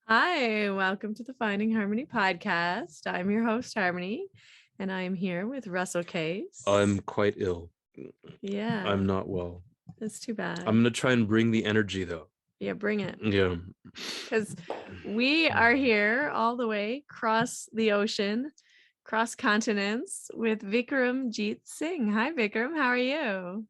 Hi, welcome to the Finding Harmony podcast. I'm your host, Harmony, and I am here with Russell Case. I'm quite ill. Yeah. I'm not well. That's too bad. I'm going to try and bring the energy, though. Yeah, bring it. Yeah. Because we are here all the way across the ocean, cross continents with Vikram Jeet Singh. Hi, Vikram. How are you?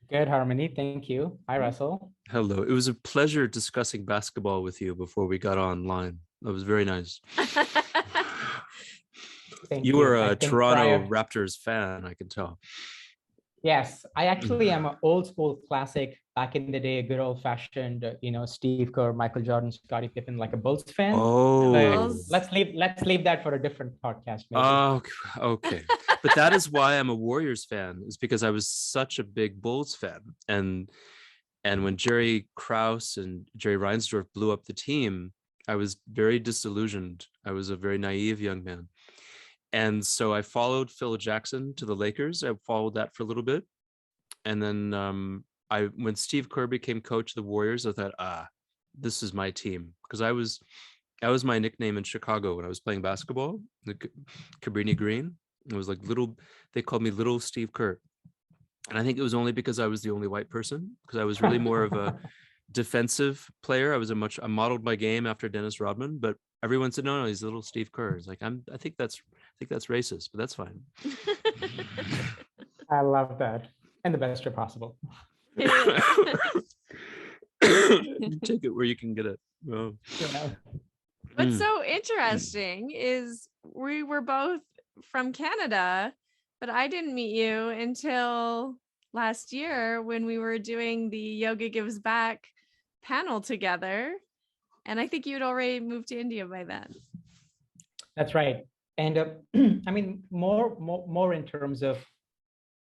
Good, Harmony. Thank you. Hi, Russell. Hello. It was a pleasure discussing basketball with you before we got online. That was very nice. You were a Toronto Raptors fan, I can tell. Yes, I actually am an old school classic back in the day, good old fashioned, Steve Kerr, Michael Jordan, Scottie Pippen, like a Bulls fan. Oh, let's leave that for a different podcast. Okay. But that is why I'm a Warriors fan, is because I was such a big Bulls fan. And when Jerry Krause and Jerry Reinsdorf blew up the team, I was very disillusioned. I was a very naive young man. And so I followed Phil Jackson to the Lakers. I followed that for a little bit. And then when Steve Kerr became coach of the Warriors, I thought, this is my team. Because that was my nickname in Chicago when I was playing basketball, the Cabrini Green. It was like they called me Little Steve Kerr. And I think it was only because I was the only white person, because I was really more of a defensive player. I modeled my game after Dennis Rodman, but everyone said, no, he's Little Steve Kerr. It's like, I think that's racist, but that's fine. I love that. And the best way possible. You take it where you can get it. Oh. Yeah. What's so interesting is we were both from Canada, but I didn't meet you until last year when we were doing the Yoga Gives Back panel together. And I think you'd already moved to India by then. That's right. And I mean, more in terms of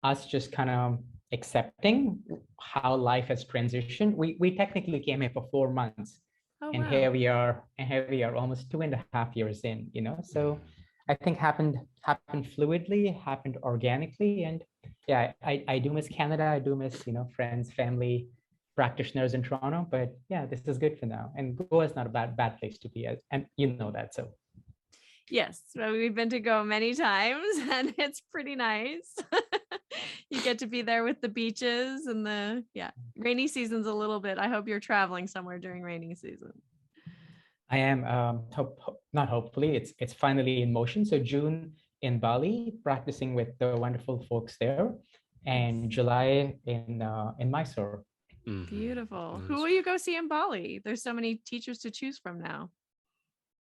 us just kind of accepting how life has transitioned. We technically came here for 4 months. Oh, and wow. here we are almost 2.5 years in, so I think happened fluidly, happened organically. And yeah, I do miss Canada. I do miss, friends, family, practitioners in Toronto, but yeah, this is good for now. And Goa is not a bad place to be, and you know that. So yes, well, we've been to Goa many times and it's pretty nice. You get to be there with the beaches and rainy season's a little bit. I hope you're traveling somewhere during rainy season. I am, not hopefully, it's finally in motion. So June in Bali, practicing with the wonderful folks there, and July in Mysore. Beautiful. Who will you go see in Bali? There's so many teachers to choose from now.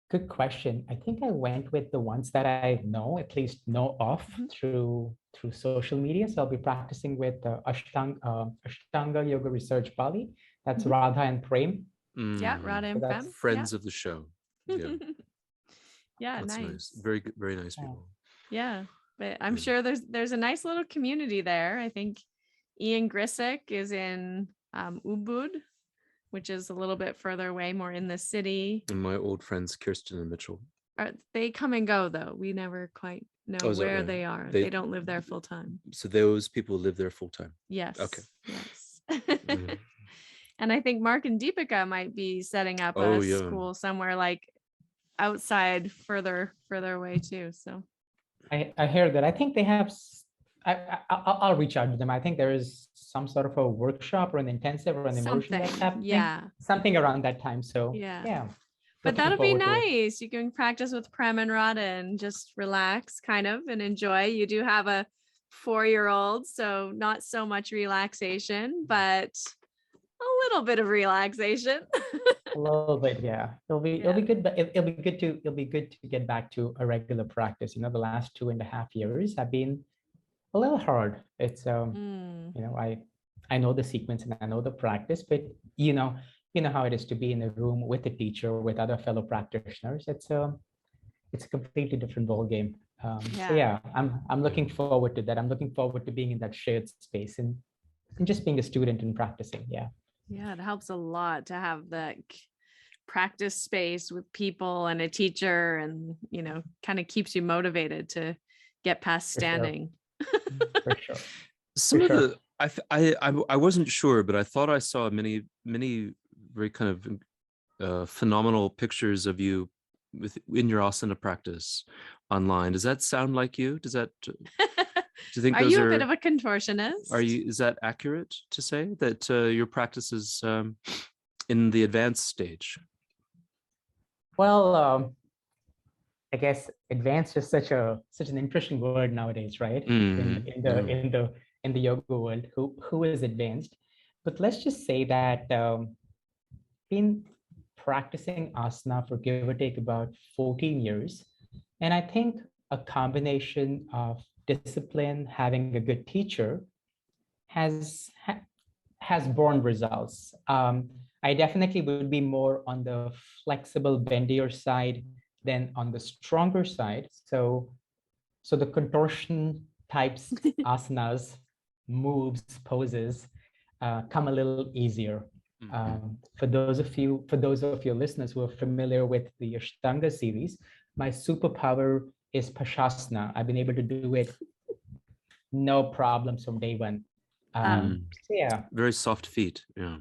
Good question. I think I went with the ones that I at least know of through social media. So I'll be practicing with Ashtanga Yoga Research Bali. That's Radha and Prem. Yeah, Radha and Prem. Friends of the show. Yeah, yeah, that's nice. Very good, very nice people. Yeah, but I'm sure there's a nice little community there. I think Ian Grisick is in Ubud, which is a little bit further away, more in the city. And my old friends Kirsten and Mitchell. They come and go though. We never quite know where they are. They don't live there full time. So those people live there full time. Yes. Okay. Yes. And I think Mark and Deepika might be setting up a school somewhere like outside, further away too. So I hear that. I think they have. I'll reach out to them. I think there is some sort of a workshop or an intensive or an immersion that's happening. Yeah, something around that time. So yeah. But that'll be nice. You can practice with Prem and Radha and just relax kind of and enjoy. You do have a 4-year-old, so not so much relaxation, but a little bit of relaxation. A little bit, yeah. It'll be good, but it'll be good to get back to a regular practice. The last 2.5 years have been a little hard. It's I know the sequence and I know the practice, but you know how it is to be in a room with a teacher, with other fellow practitioners. It's a completely different ball game. So yeah, I'm looking forward to that. I'm looking forward to being in that shared space and just being a student and practicing. Yeah, it helps a lot to have that practice space with people and a teacher, and kind of keeps you motivated to get past standing. For sure. Some of the I wasn't sure, but I thought I saw many very kind of phenomenal pictures of you in your asana practice online. Does that sound like you? Do you think are those you a bit of a contortionist? Is that accurate to say that your practice is in the advanced stage? Well, I guess advanced is such an interesting word nowadays, right? In the yoga world, who is advanced? But let's just say that been practicing asana for give or take about 14 years. And I think a combination of discipline, having a good teacher has borne results. I definitely would be more on the flexible, bendier side than on the stronger side. So the contortion types, asanas, moves, poses come a little easier. For those of your listeners who are familiar with the Ashtanga series, my superpower is Pasasana. I've been able to do it no problems from day one. Yeah. Very soft feet. Yeah.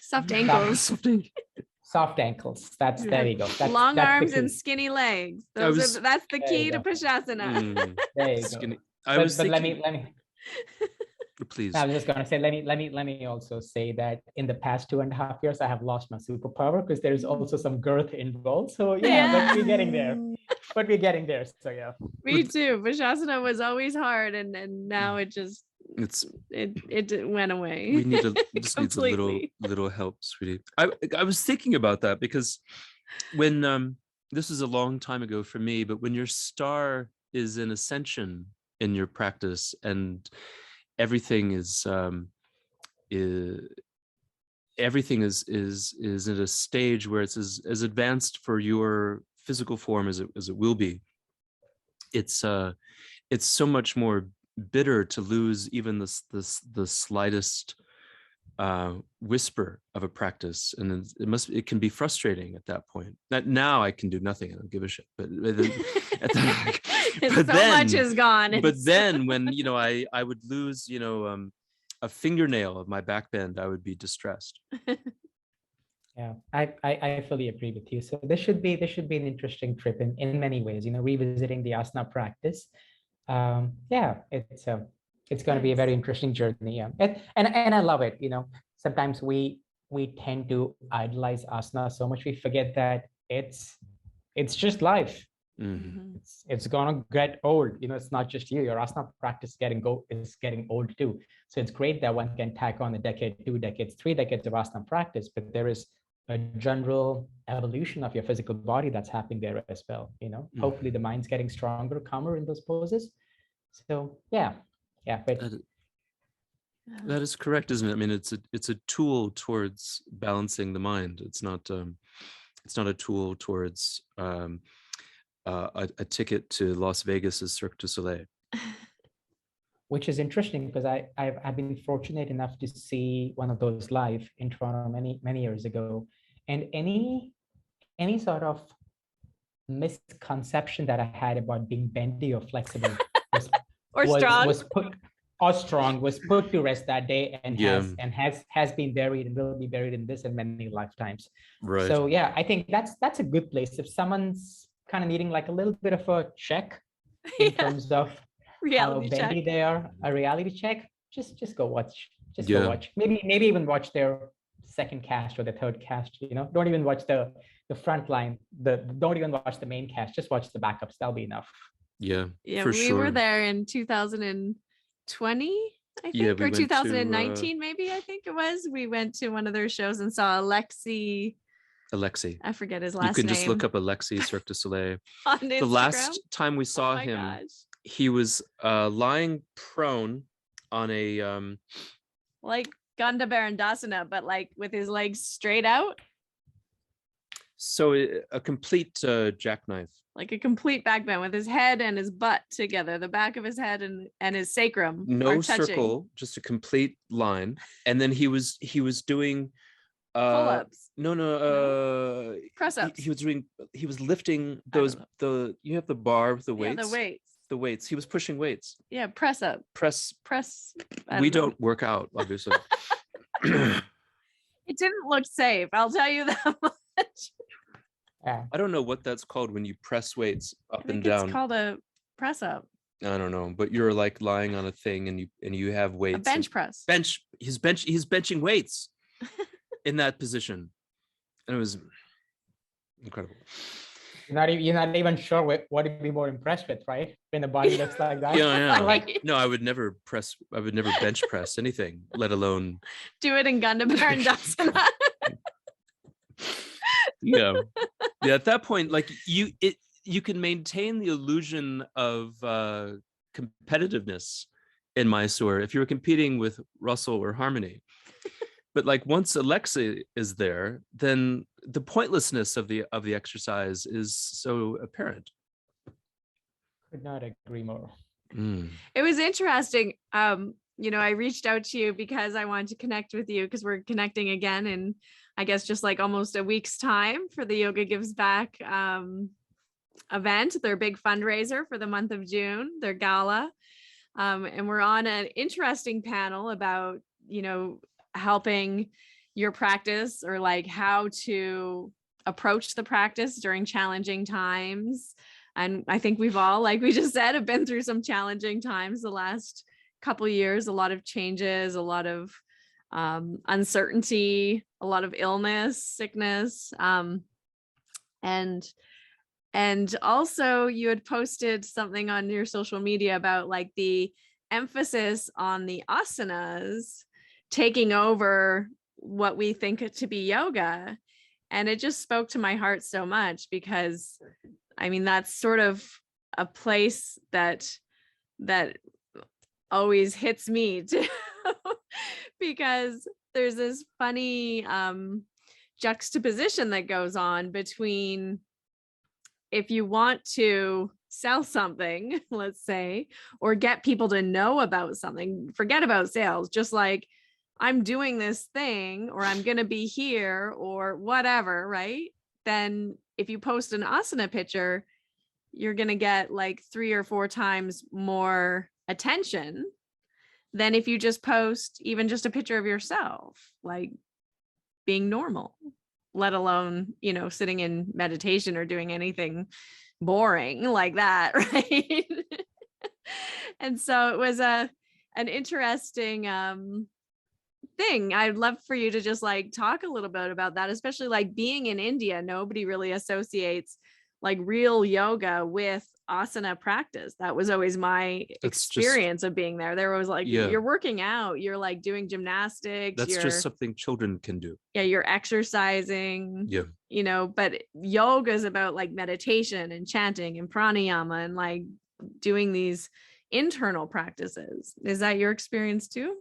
Soft ankles. Soft ankles. There you go. Long that's arms and skinny legs. That's the key to Pasasana. There you go. But let me please. I was just gonna say, let me also say that in the past 2.5 years, I have lost my superpower because there is also some girth involved. So yeah, but we're getting there. So yeah. Me too. Pasasana was always hard, and now it went away. We just needs a little help, sweetie. I was thinking about that because when this is a long time ago for me, but when your star is in ascension in your practice and everything is at a stage where it's as advanced for your physical form as it will be, it's so much more bitter to lose even the slightest whisper of a practice, and it can be frustrating at that point. Now I can do nothing, I don't give a shit, but much is gone. But then when I would lose a fingernail of my back bend, I would be distressed. Yeah, I fully agree with you. So this should be an interesting trip in many ways, revisiting the asana practice. Yeah, it's going to be a very interesting journey. Yeah. And I love it. Sometimes we tend to idolize asana so much we forget that it's just life. Mm-hmm. It's gonna get old. It's not just you. Your asana practice is getting old too. So it's great that one can tack on a decade, 2 decades, 3 decades of asana practice, but there is a general evolution of your physical body that's happening there as well. Mm-hmm. Hopefully the mind's getting stronger, calmer in those poses. So yeah. But that is correct, isn't it? I mean, it's a tool towards balancing the mind. It's not a tool towards a ticket to Las Vegas's Cirque du Soleil. Which is interesting because I've been fortunate enough to see one of those live in Toronto many years ago, and any sort of misconception that I had about being bendy or flexible was put to rest that day, and has been buried and will be buried in this and many lifetimes. Right. So yeah, I think that's a good place if someone's kind of needing like a little bit of a check in terms of reality how bendy they are, a reality check. Just go watch. Go watch. Maybe even watch their second cast or the third cast. Don't even watch the front line. Don't even watch the main cast. Just watch the backups. That'll be enough. Yeah. We were there in 2020, I think, or 2019, maybe. I think it was. We went to one of their shows and saw Alexi. I forget his last name. You can just look up Alexi Cirque du Soleil. On Instagram? The last time we saw him, he was lying prone on a like Ganda Barandasana, but like with his legs straight out. So a complete jackknife. Like a complete back bend with his head and his butt together, the back of his head and his sacrum. No circle, just a complete line. And then he was doing pull-ups. No. Press-ups. He was lifting those you have the bar with the weights. Yeah, the weights. He was pushing weights. Yeah, press up. Press. We don't work out, obviously. It didn't look safe, I'll tell you that much. Yeah. I don't know what that's called when you press weights I up think and down. it's called a press up. I don't know, but you're like lying on a thing and you have weights. A bench press. He's benching weights in that position. And it was incredible. You're not even sure what to be more impressed with, right? When the body looks like that. Yeah. Like, no, I would never bench press anything, let alone do it in Gandhabharandasana. yeah. At that point, like you can maintain the illusion of competitiveness in Mysore if you were competing with Russell or Harmony. But like once Alexa is there, then the pointlessness of the exercise is so apparent. could not agree more. It was interesting. I reached out to you because I wanted to connect with you because we're connecting again in, I guess, just like almost a week's time for the Yoga Gives Back event, their big fundraiser for the month of June, their gala. And we're on an interesting panel about, helping your practice or like how to approach the practice during challenging times. And I think we've all, like we just said, have been through some challenging times the last couple of years, a lot of changes, a lot of uncertainty, a lot of illness, sickness. And also you had posted something on your social media about like the emphasis on the asanas taking over what we think to be yoga. And it just spoke to my heart so much because I mean, that's sort of a place that always hits me too, because there's this funny juxtaposition that goes on between if you want to sell something, let's say, or get people to know about something, forget about sales, just like I'm doing this thing or I'm going to be here or whatever, right? Then if you post an asana picture, you're going to get like 3 or 4 times more attention than if you just post even just a picture of yourself, like being normal, let alone, sitting in meditation or doing anything boring like that, right? And so it was an interesting thing. I'd love for you to just like talk a little bit about that, especially like being in India. Nobody really associates like real yoga with asana practice. That was always my experience of being there. There was like, you're working out, you're like doing gymnastics. That's just something children can do. Yeah, you're exercising. Yeah. But yoga is about like meditation and chanting and pranayama and like doing these internal practices. Is that your experience too?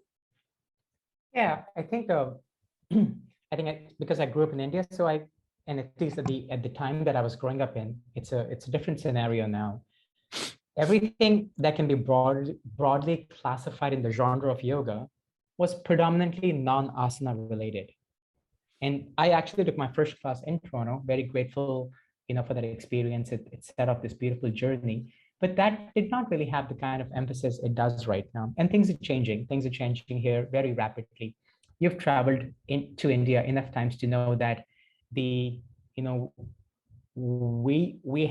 Yeah, I think because I grew up in India, so and at least at the time that I was growing up in, it's a different scenario now. Everything that can be broadly classified in the genre of yoga was predominantly non-asana related. And I actually took my first class in Toronto, very grateful, for that experience. It set up this beautiful journey, but that did not really have the kind of emphasis it does right now. And things are changing. Things are changing here very rapidly. You've traveled to India enough times to know that we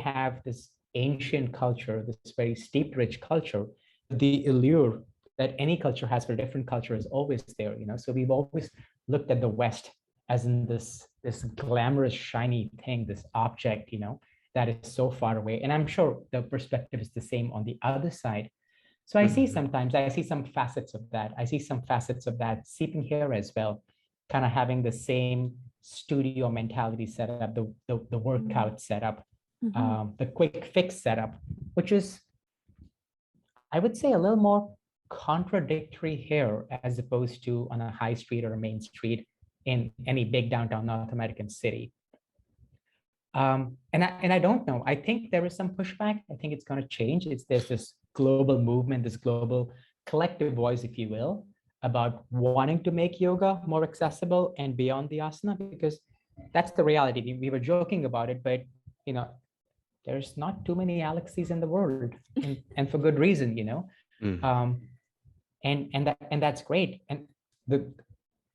have this ancient culture, this very steep, rich culture. The allure that any culture has for a different culture is always there. So we've always looked at the West as in this glamorous, shiny thing, this object, that is so far away. And I'm sure the perspective is the same on the other side. So I see some facets of that. I see some facets of that seeping here as well, kind of having the same studio mentality setup, the workout setup, the quick fix setup, which is, I would say, a little more contradictory here as opposed to on a high street or a main street in any big downtown North American city. And I don't know. I think there is some pushback. I think it's going to change. There's this global movement, this global collective voice, if you will, about wanting to make yoga more accessible and beyond the asana, because that's the reality. We were joking about it, but there's not too many Alexis in the world, and for good reason, and that's great. And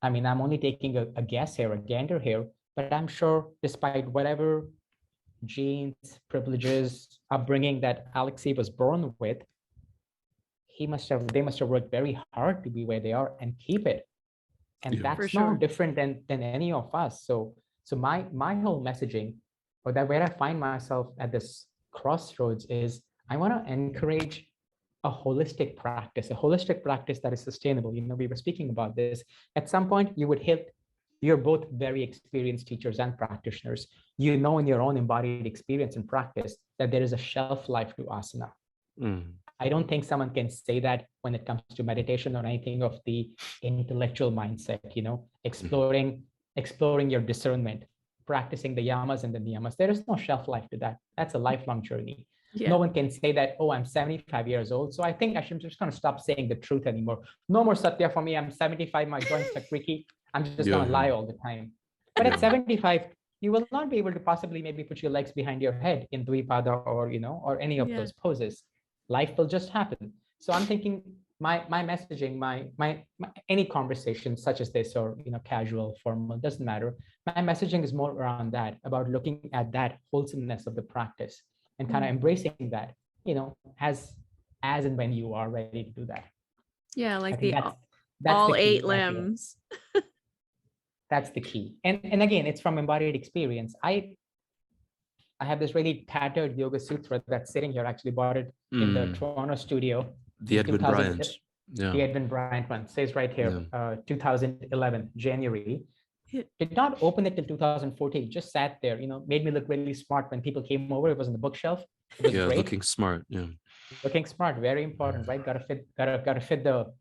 I'm only taking a guess here, a gander here, But I'm sure despite whatever genes, privileges, upbringing that Alexei was born with, they must have worked very hard to be where they are and keep it. And Yeah. that's For no sure. different than any of us. So my whole messaging, or that where I find myself at this crossroads, is I want to encourage a holistic practice that is sustainable. You know, we were speaking about this. At some point, you're both very experienced teachers and practitioners. You know in your own embodied experience and practice that there is a shelf life to asana. I don't think someone can say that when it comes to meditation or anything of the intellectual mindset, you know, exploring your discernment, practicing the yamas and the niyamas. There is no shelf life to that. That's a lifelong journey. Yeah. No one can say that, oh, I'm 75 years old, so I think I'm just going to stop saying the truth anymore. No more satya for me. I'm 75, my joints are creaky. I'm just going to lie all the time. But at 75, you will not be able to possibly maybe put your legs behind your head in Dvipada or, you know, or any of those poses. Life will just happen. So I'm thinking my messaging, my any conversation such as this, or, you know, casual, formal, doesn't matter. My messaging is more around that, about looking at that wholesomeness of the practice and kind of embracing that, you know, as and when you are ready to do that. Yeah, like that's all the key, 8 limbs. That's the key. And again, it's from embodied experience. I have this really tattered yoga sutra that's sitting here. I actually bought it in the Toronto studio. The Edwin Bryant. Yeah. The Edwin Bryant one says right here, 2011, January. Did not open it till 2014. Just sat there, you know, made me look really smart when people came over. It was on the bookshelf. It was great. Looking smart. Yeah. Looking smart, very important, right? Gotta fit the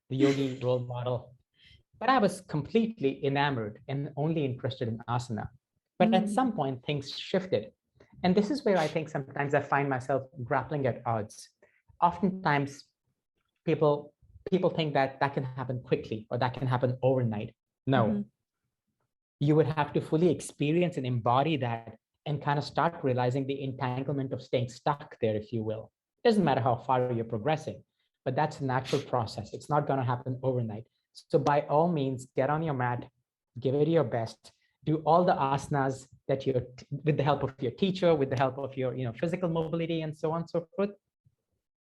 yogi role model. But I was completely enamored and only interested in asana. But at some point, things shifted. And this is where I think sometimes I find myself grappling at odds. Oftentimes, people think that can happen quickly or that can happen overnight. No, you would have to fully experience and embody that and kind of start realizing the entanglement of staying stuck there, if you will. It doesn't matter how far you're progressing, but that's a natural process. It's not going to happen overnight. So by all means, get on your mat, give it your best, do all the asanas that you're with the help of your teacher, with the help of your, you know, physical mobility and so on and so forth.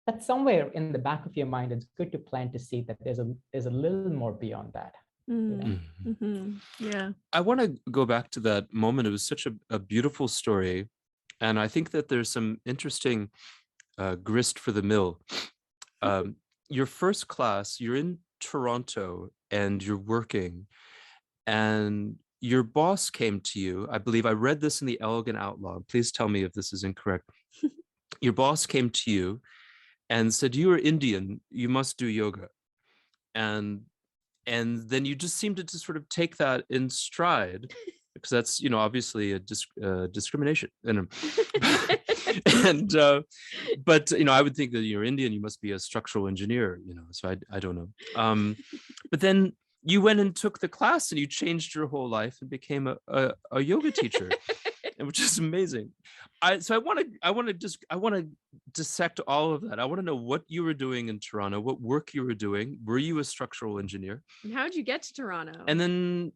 But somewhere in the back of your mind, it's good to plan to see that there's a little more beyond that. You know? Yeah. I want to go back to that moment. It was such a beautiful story. And I think that there's some interesting grist for the mill. Your first class, you're in Toronto and you're working, and your boss came to you. I believe I read this in the Elegant Outlaw. Please tell me if this is incorrect. Your boss came to you and said, "You are Indian, you must do yoga." And then you just seemed to just sort of take that in stride, because that's, you know, obviously a discrimination. But you know, I would think that you're Indian, you must be a structural engineer, you know. So I don't know. But then you went and took the class and you changed your whole life and became a yoga teacher, which is amazing. I want to dissect all of that. I want to know what you were doing in Toronto, what work you were doing. Were you a structural engineer? And how did you get to Toronto? And then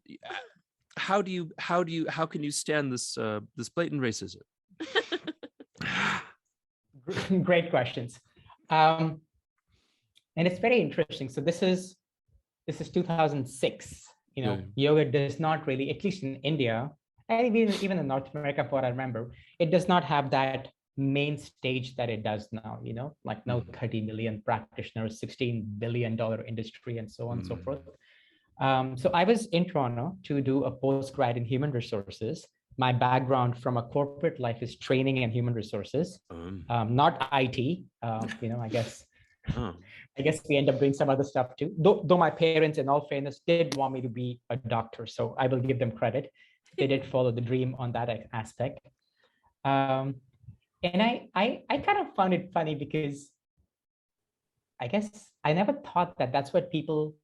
how can you stand this blatant racism? Great questions. And it's very interesting. So this is 2006. You know, yoga does not really, at least in India, and even in North America, for what I remember, it does not have that main stage that it does now, you know, like now 30 million practitioners, $16 billion industry, and so on and so forth. So I was in Toronto to do a postgrad in human resources. My background from a corporate life is training and human resources, not IT. You know, I guess we end up doing some other stuff too. Though my parents, in all fairness, did want me to be a doctor, so I will give them credit. They did follow the dream on that aspect. And I kind of found it funny because I guess I never thought that that's what people.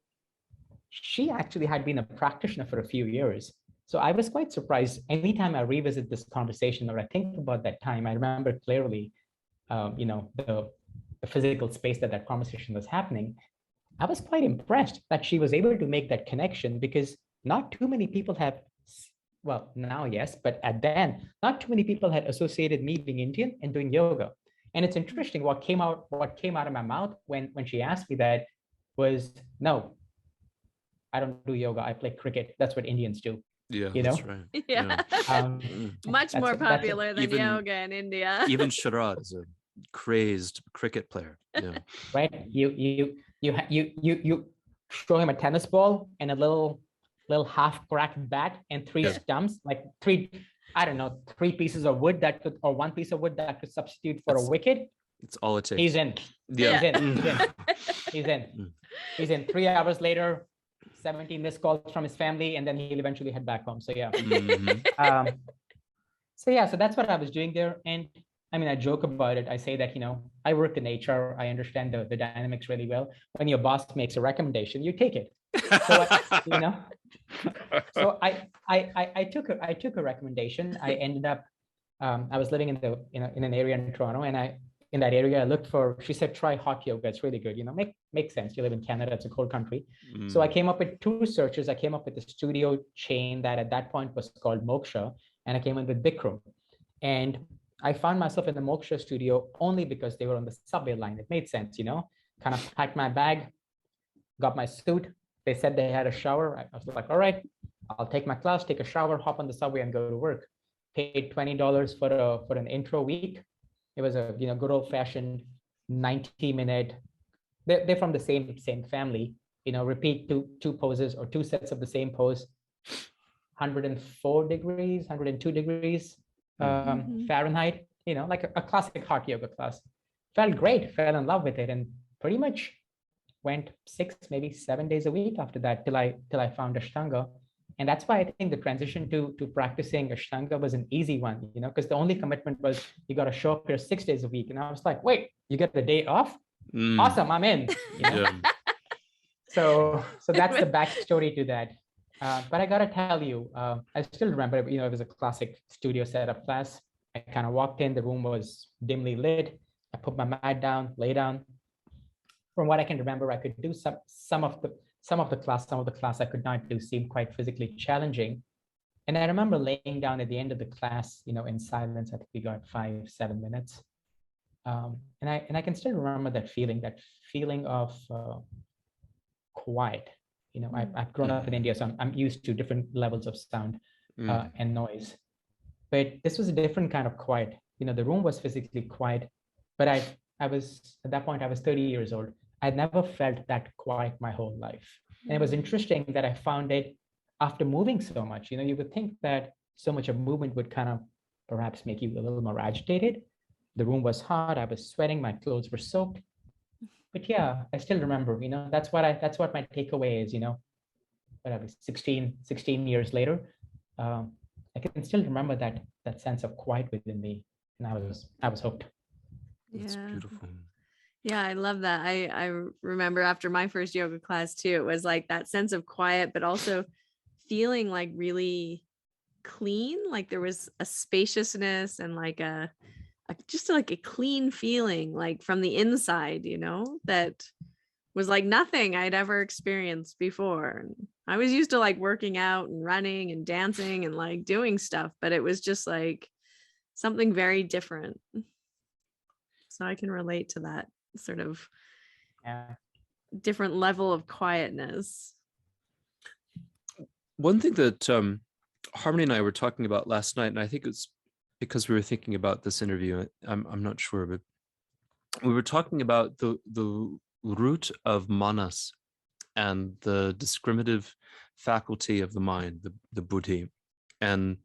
She actually had been a practitioner for a few years. So I was quite surprised. Anytime I revisit this conversation or I think about that time, I remember clearly, you know, the physical space that conversation was happening. I was quite impressed that she was able to make that connection, because not too many people have well, now yes, but at then, not too many people had associated me being Indian and doing yoga. And it's interesting what came out of my mouth when she asked me that was, no, I don't do yoga. I play cricket. That's what Indians do. Yeah, You that's know, right. Yeah. Much more popular than even yoga in India. even Sharad is a crazed cricket player. Yeah. right. You show him a tennis ball and a little half cracked bat and three Yeah. stumps, like three, I don't know, three pieces of wood that could, or one piece of wood that could substitute for a wicket. It's all it takes. He's in. Yeah. He's in. He's in. He's in. He's in. 3 hours later, 17 missed calls from his family, and then he'll eventually head back home. So yeah. So that's what I was doing there. And I mean, I joke about it. I say that, I work in HR. I understand the dynamics really well. When your boss makes a recommendation, you take it. So so I took a recommendation. I ended up, I was living in an area in Toronto, and in that area I looked for, she said, try hot yoga. It's really good. Makes sense. You live in Canada. It's a cold country. So I came up with two searches. I came up with a studio chain that at that point was called Moksha, and I came in with Vikram. And I found myself in the Moksha studio only because they were on the subway line. It made sense, kind of packed my bag, got my suit. They said they had a shower. I was like, all right, I'll take my class, take a shower, hop on the subway and go to work. Paid $20 for an intro week. It was a good old fashioned 90-minute. They're from the same family. Repeat two poses or two sets of the same pose. 104 degrees, 102 degrees Fahrenheit. Like a classic hot yoga class. Felt great. Fell in love with it, and pretty much went 6, maybe 7 days a week after that till I found Ashtanga. And that's why I think the transition to practicing Ashtanga was an easy one, because the only commitment was you got to show up here 6 days a week. And I was like, wait, you get the day off? Awesome, I'm in. Yeah. So that's the backstory to that. But I gotta tell you, I still remember, it was a classic studio setup class. I kind of walked in, the room was dimly lit. I put my mat down, lay down. From what I can remember, I could do some of the class I could not do seemed quite physically challenging. And I remember laying down at the end of the class, in silence. I think we got 5-7 minutes. And I can still remember that feeling of quiet. I've grown up in India, so I'm used to different levels of sound and noise. But this was a different kind of quiet. The room was physically quiet, but I was, at that point, I was 30 years old. I'd never felt that quiet my whole life. And it was interesting that I found it after moving so much. You would think that so much of movement would kind of perhaps make you a little more agitated. The room was hot. I was sweating. My clothes were soaked. But yeah, I still remember, that's what my takeaway is, but I was 16 years later. I can still remember that sense of quiet within me. And I was hooked. That's beautiful. Yeah, I love that. I remember after my first yoga class too, it was like that sense of quiet, but also feeling like really clean. Like there was a spaciousness and like just like a clean feeling, like from the inside, that was like nothing I'd ever experienced before. I was used to like working out and running and dancing and like doing stuff, but it was just like something very different. So I can relate to that sort of different level of quietness. One thing that Harmony and I were talking about last night, and I think it's because we were thinking about this interview, I'm not sure, but we were talking about the root of manas and the discriminative faculty of the mind, the buddhi, and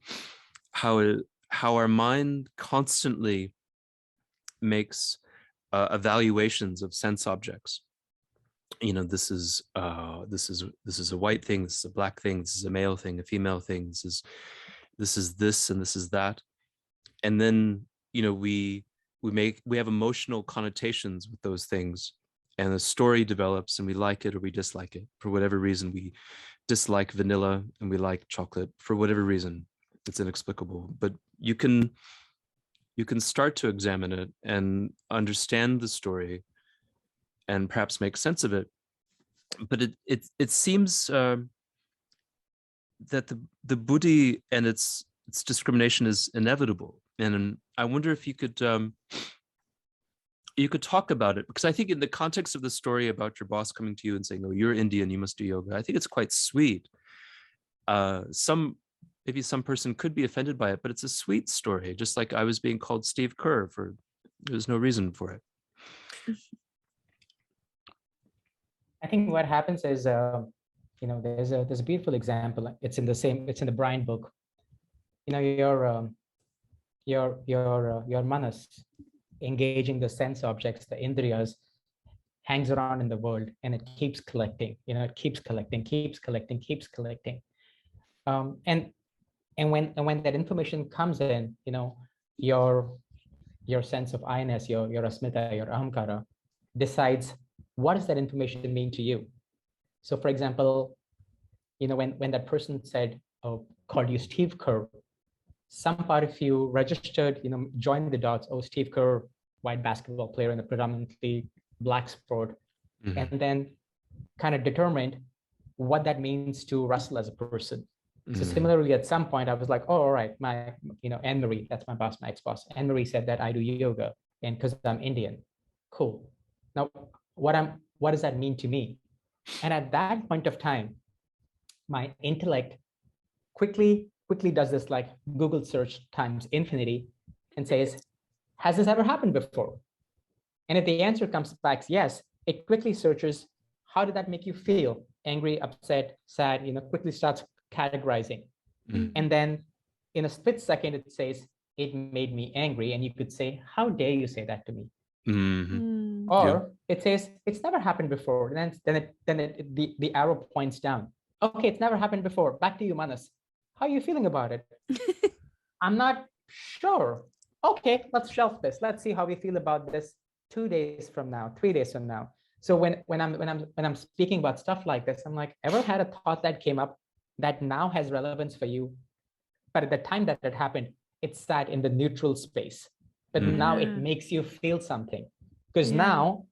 how our mind constantly makes evaluations of sense objects. This is a white thing, this is a black thing, this is a male thing, a female thing, this is this and this is that. And then, we have emotional connotations with those things, and a story develops, and we like it or we dislike it. For whatever reason, we dislike vanilla and we like chocolate. For whatever reason, it's inexplicable. But you can start to examine it and understand the story and perhaps make sense of it. But it seems the buddhi and its discrimination is inevitable. And I wonder if you could talk about it, because I think in the context of the story about your boss coming to you and saying, "Oh, you're Indian, you must do yoga," I think it's quite sweet. Maybe some person could be offended by it, but it's a sweet story. Just like I was being called Steve Kerr there's no reason for it. I think what happens is, there's a beautiful example. It's in the Brian book. Your manas, engaging the sense objects, the indriyas, hangs around in the world, and it keeps collecting. It keeps collecting. And when that information comes in, your sense of I-ness, your asmita, your ahamkara, decides what does that information mean to you. So, for example, when that person said, "Oh, called you Steve Kerr," some part of you registered, joined the dots. Oh, Steve Kerr, white basketball player in a predominantly Black sport, and then kind of determined what that means to Russell as a person. So similarly, at some point, I was like, "Oh, all right, my, Anne Marie, that's my boss, my ex-boss. Anne Marie said that I do yoga, and because I'm Indian, cool. Now, what does that mean to me?" And at that point of time, my intellect quickly does this like Google search times infinity and says, "Has this ever happened before?" And if the answer comes back yes, it quickly searches, how did that make you feel? Angry, upset, sad, quickly starts categorizing. And then in a split second, it says, "It made me angry." And you could say, "How dare you say that to me?" Or it says, "It's never happened before." And then the arrow points down. "Okay, it's never happened before. Back to you, Manas. How are you feeling about it?" "I'm not sure." "Okay, let's shelf this. Let's see how we feel about this 2 days from now, 3 days from now." So when I'm speaking about stuff like this, I'm like, ever had a thought that came up that now has relevance for you, but at the time that it happened, it sat in the neutral space, but now it makes you feel something, because now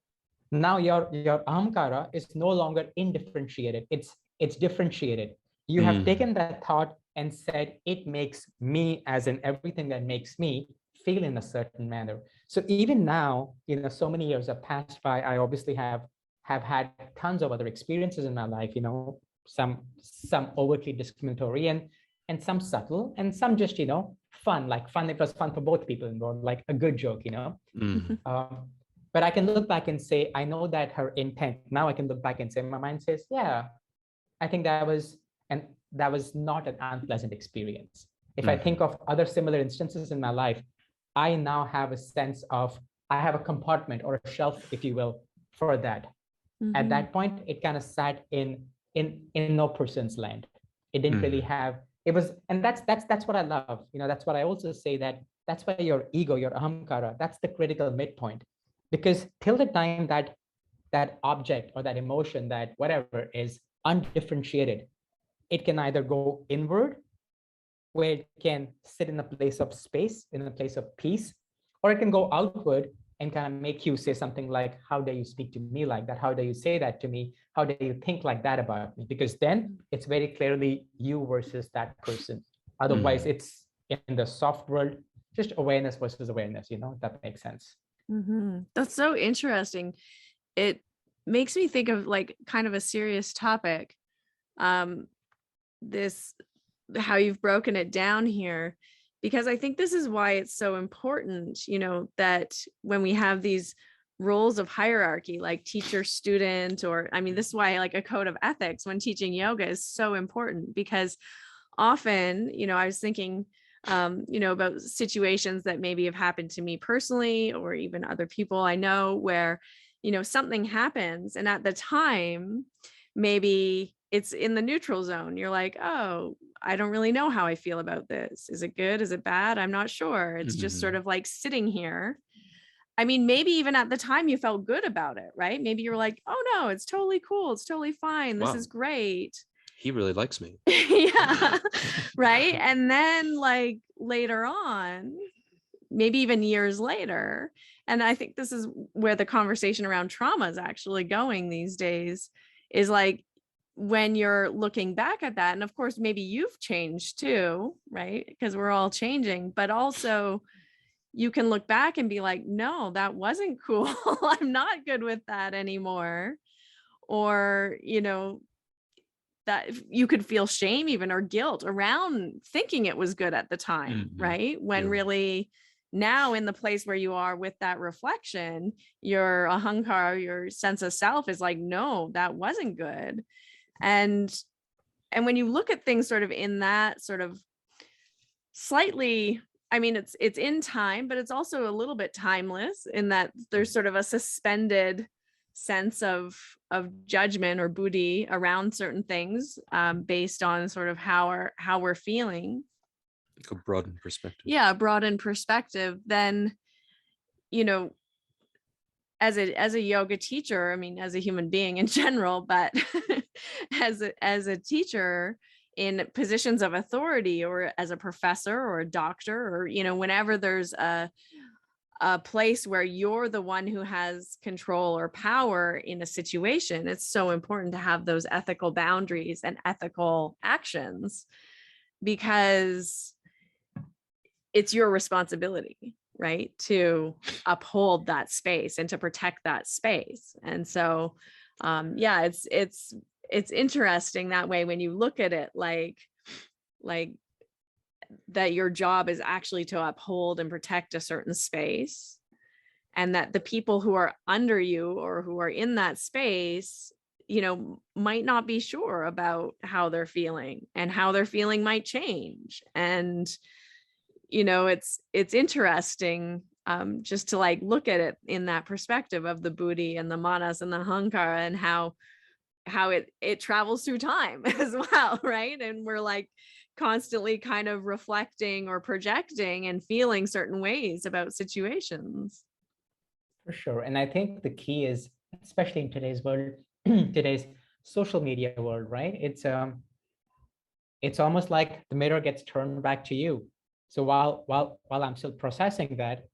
your ahamkara is no longer indifferentiated, it's differentiated. You have taken that thought and said, "It makes me," as in everything that makes me, feel in a certain manner. So even now, so many years have passed by. I obviously have had tons of other experiences in my life, some overtly discriminatory and some subtle and some just, fun, like fun. It was fun for both people involved, like a good joke, but I can look back and say, I know that her intent, now I can look back and say, my mind says, yeah, I think that was not an unpleasant experience. If I think of other similar instances in my life, I now have a sense of, I have a compartment or a shelf, if you will, for that. At that point, it kind of sat in no person's land. It didn't really have, it was, and that's what I love. That's what I also say, that's why your ego, your ahamkara, that's the critical midpoint. Because till the time that object or that emotion, that whatever is undifferentiated, it can either go inward, where it can sit in a place of space, in a place of peace, or it can go outward and kind of make you say something like, "How dare you speak to me like that? How dare you say that to me? How dare you think like that about me?" Because then it's very clearly you versus that person. Otherwise, it's in the soft world, just awareness versus awareness, if that makes sense. That's so interesting. It makes me think of like kind of a serious topic. How you've broken it down here, because I think this is why it's so important, that when we have these roles of hierarchy, like teacher, student, or this is why like a code of ethics when teaching yoga is so important, because often, I was thinking, about situations that maybe have happened to me personally, or even other people I know, where, something happens and at the time, maybe it's in the neutral zone. You're like, "Oh, I don't really know how I feel about this. Is it good? Is it bad? I'm not sure." It's just sort of like sitting here. Maybe even at the time you felt good about it, right? Maybe you're like, "Oh no, it's totally cool. It's totally fine. This is great. He really likes me." Yeah. Right. And then like later on, maybe even years later, and I think this is where the conversation around trauma is actually going these days, is like, when you're looking back at that, and of course, maybe you've changed too, right? Because we're all changing, but also you can look back and be like, no, that wasn't cool. I'm not good with that anymore. Or, that you could feel shame even or guilt around thinking it was good at the time, right? When really now in the place where you are with that reflection, your ahankara, your sense of self is like, no, that wasn't good. And when you look at things sort of in that sort of slightly, I mean, it's in time, but it's also a little bit timeless in that there's sort of a suspended sense of judgment or buddhi around certain things, based on sort of how we're feeling. Like a broadened perspective. Yeah, a broadened perspective. Then, as a yoga teacher, I mean, as a human being in general, but as a teacher in positions of authority, or as a professor or a doctor, or whenever there's a place where you're the one who has control or power in a situation, it's so important to have those ethical boundaries and ethical actions, because it's your responsibility, right, to uphold that space and to protect that space. And so it's interesting that way when you look at it, like that your job is actually to uphold and protect a certain space, and that the people who are under you or who are in that space, might not be sure about how they're feeling, and how their feeling might change. And it's interesting, just to like look at it in that perspective of the buddhi and the manas and the hankara, and how it travels through time as well, right? And we're like constantly kind of reflecting or projecting and feeling certain ways about situations. For sure. And I think the key is, especially in today's world, today's social media world, right? It's almost like the mirror gets turned back to you. So while I'm still processing that,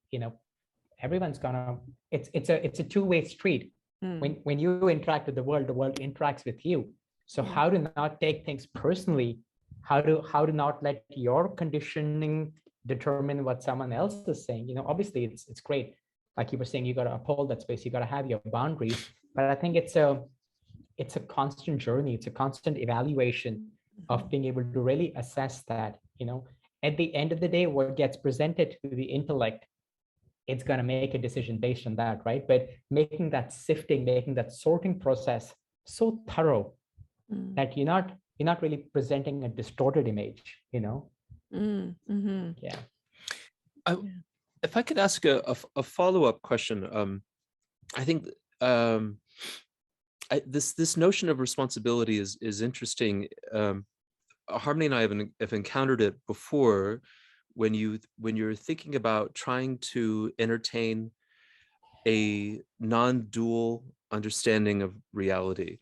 everyone's gonna, it's a two-way street. When you interact with the world interacts with you. So how to not take things personally, how to not let your conditioning determine what someone else is saying. Obviously it's great. Like you were saying, you got to uphold that space, you got to have your boundaries. But I think it's a constant journey, it's a constant evaluation of being able to really assess that. At the end of the day, what gets presented to the intellect, it's going to make a decision based on that, right? But making that sifting, making that sorting process so thorough that you're not really presenting a distorted image, Yeah. If I could ask a follow-up question, I think this notion of responsibility is interesting. Harmony and I have encountered it before when you're thinking about trying to entertain a non-dual understanding of reality.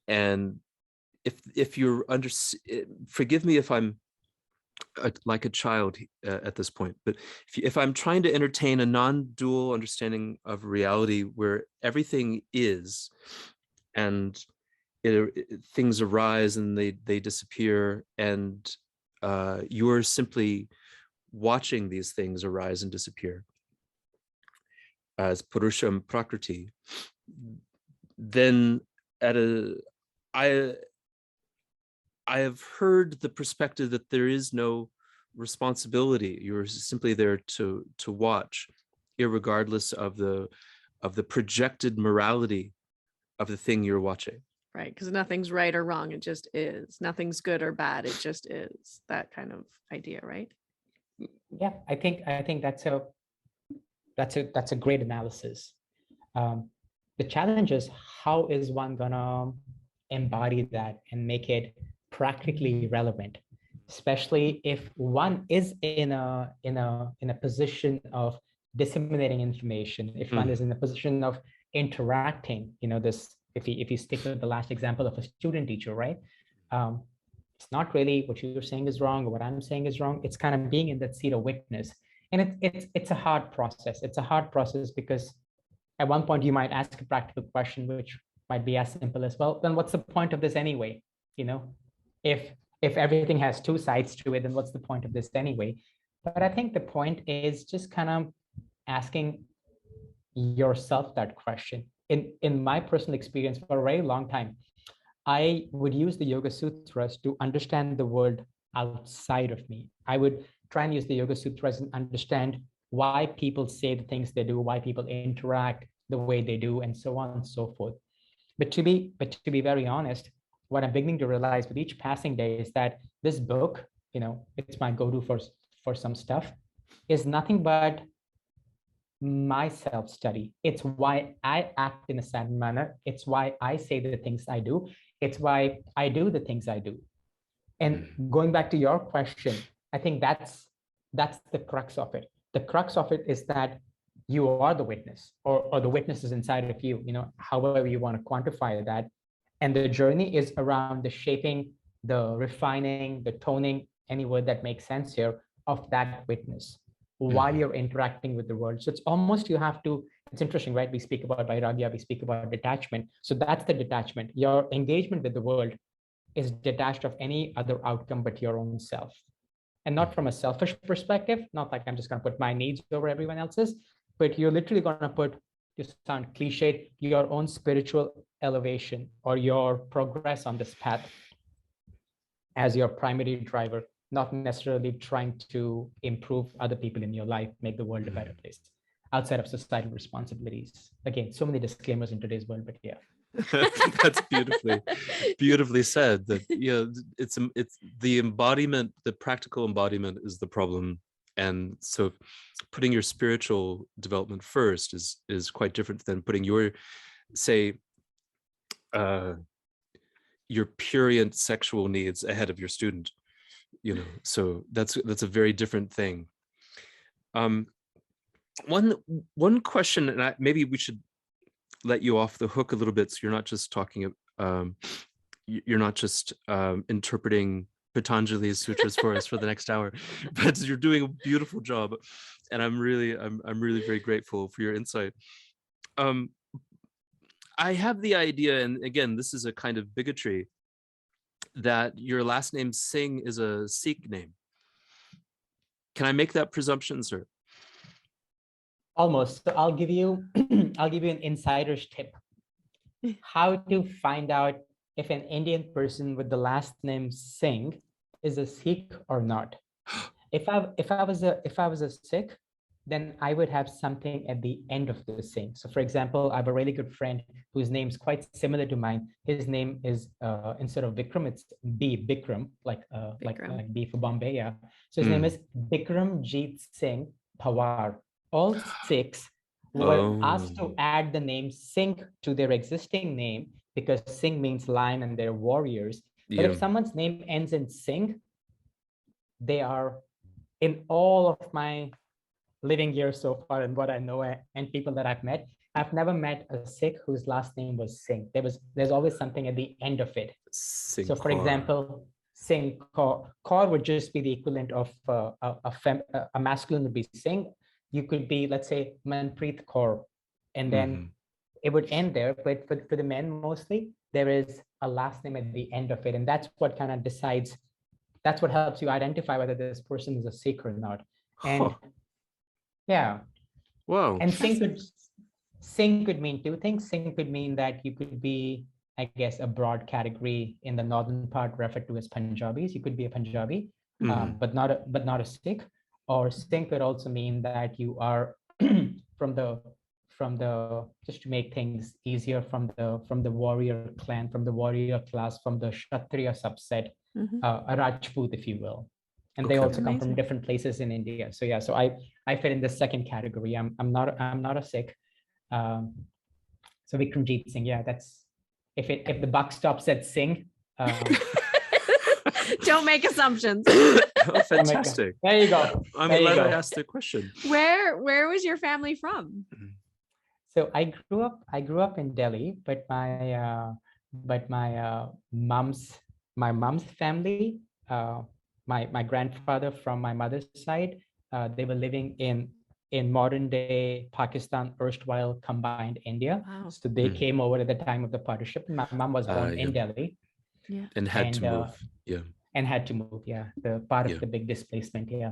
And if you're forgive me if I'm like a child at this point, but if I'm trying to entertain a non-dual understanding of reality where everything is, and things arise and they disappear, and you're simply watching these things arise and disappear as Purusham Prakriti, then I have heard the perspective that there is no responsibility. You're simply there to watch, irregardless of the projected morality of the thing you're watching. Right, because nothing's right or wrong, it just is. Nothing's good or bad, it just is. That kind of idea, right? Yeah, I think that's a great analysis. The challenge is, how is one gonna embody that and make it practically relevant, especially if one is in a position of disseminating information, if one is in a position of interacting, this, if you stick with the last example of a student teacher, right? It's not really what you're saying is wrong or what I'm saying is wrong. It's kind of being in that seat of witness. And it's a hard process. It's a hard process because at one point you might ask a practical question, which might be as simple as, well, then what's the point of this anyway? You know, if everything has two sides to it, then what's the point of this anyway? But I think the point is just kind of asking yourself that question. In my personal experience, for a very long time, I would use the Yoga Sutras to understand the world outside of me. I would try and use the Yoga Sutras and understand why people say the things they do, why people interact the way they do, and so on and so forth. But to be very honest, what I'm beginning to realize with each passing day is that this book, you know, it's my go-to for some stuff, is nothing but my self-study. It's why I act in a certain manner. It's why I say the things I do. It's why I do the things I do. And going back to your question, I think that's the crux of it. The crux of it is that you are the witness, or the witness is inside of you, you know, however you want to quantify that. And the journey is around the shaping, the refining, the toning, any word that makes sense here, of that witness while you're interacting with the world. So it's almost, you have to, it's interesting, right? We speak about vairagya, we speak about detachment. So that's the detachment. Your engagement with the world is detached of any other outcome but your own self. And not from a selfish perspective, not like I'm just going to put my needs over everyone else's, but you're literally going to put, to sound cliched, your own spiritual elevation or your progress on this path as your primary driver, not necessarily trying to improve other people in your life, make the world a better place outside of societal responsibilities. Again, so many disclaimers in today's world, but yeah. That's beautifully said. That, you know, it's the embodiment, the practical embodiment is the problem. And so putting your spiritual development first is quite different than putting your, say, your prurient sexual needs ahead of your student, you know. So that's a very different thing. One question, and maybe we should let you off the hook a little bit, so you're not just talking, you're not just interpreting Patanjali's sutras for us for the next hour, but you're doing a beautiful job, and I'm really very grateful for your insight. I have the idea, and again, this is a kind of bigotry, that your last name Singh is a Sikh name. Can I make that presumption, sir? Almost. So I'll give you an insider's tip. How to find out if an Indian person with the last name Singh is a Sikh or not. If I was a Sikh, then I would have something at the end of the Singh. So for example, I have a really good friend whose name is quite similar to mine. His name is instead of Vikram, it's Bikram, like B for Bombay. Yeah. So his name is Vikram Jeet Singh Pawar. All Sikhs were asked to add the name Singh to their existing name because Singh means lion and they're warriors. But if someone's name ends in Singh, they are, in all of my living years so far and what I know and people that I've met, I've never met a Sikh whose last name was Singh. There's always something at the end of it. Seane So for Core. example, Seane Core. Core would just be the equivalent of a masculine would be Singh. You could be, let's say, Manpreet Kaur, and then it would end there. But for the men mostly, there is a last name at the end of it, and that's what kind of decides. That's what helps you identify whether this person is a Sikh or not. And yeah, wow. And Singh could mean two things. Singh could mean that you could be, I guess, a broad category in the northern part referred to as Punjabis. You could be a Punjabi, but not a Sikh. Or Singh could also mean that you are from the just to make things easier, from the warrior clan, from the warrior class, from the Kshatriya subset, a Rajput, if you will. And they also come from different places in India. So yeah, so I fit in the second category. I'm not a Sikh. So Vikram Jeet Singh, yeah, that's if the buck stops at Singh. Don't make assumptions. Oh, fantastic. There you go. I'm glad I asked the question. Where was your family from? So I grew up in Delhi, but my mom's family, my grandfather from my mother's side, they were living in in modern day Pakistan, erstwhile combined India. Wow. So they came over at the time of the partition. My mom was born in Yeah. Delhi. Yeah. And had to move. Yeah. And had to move. Yeah. The part of the big displacement. Yeah.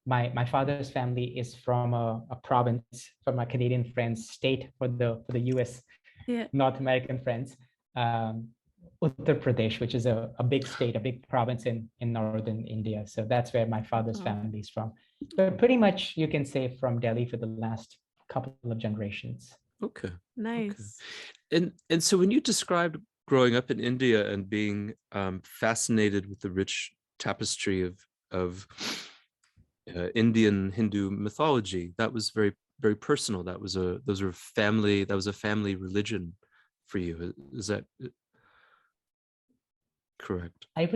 My father's family is from a province, from my Canadian friends, state for the US North American friends, Uttar Pradesh, which is a big state, a big province in northern India. So that's where my father's family is from. But pretty much you can say from Delhi for the last couple of generations. Okay. Nice. Okay. And so when you described growing up in India and being fascinated with the rich tapestry of Indian Hindu mythology, that was very, very personal. That was a family religion for you. Is that correct? I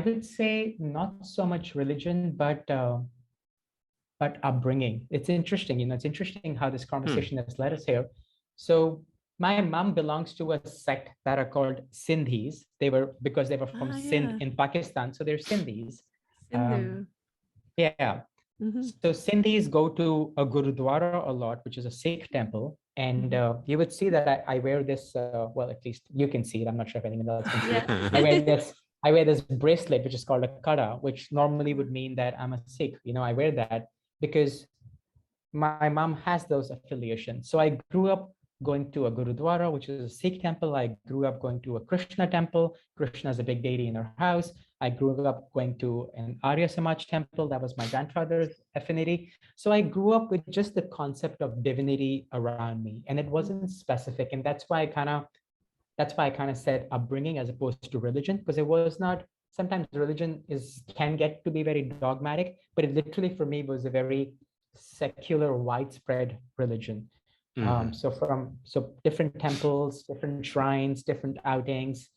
would say not so much religion, but upbringing. It's interesting, it's interesting how this conversation has led us here. So my mom belongs to a sect that are called Sindhis. Because they were from Sindh in Pakistan, so they're Sindhis. Yeah. So Sindhis go to a Gurudwara a lot, which is a Sikh temple. And you would see that I wear this, well, at least you can see it. I'm not sure if anyone else can see it. I wear this bracelet, which is called a kada, which normally would mean that I'm a Sikh. I wear that because my mom has those affiliations. So I grew up going to a Gurudwara, which is a Sikh temple. I grew up going to a Krishna temple. Krishna is a big deity in our house. I grew up going to an Arya Samaj temple. That was my grandfather's affinity. So I grew up with just the concept of divinity around me, and it wasn't specific. And that's why I kind of said upbringing as opposed to religion, because it was not. Sometimes religion can get to be very dogmatic, but it literally for me was a very secular, widespread religion. So different temples, different shrines, different outings,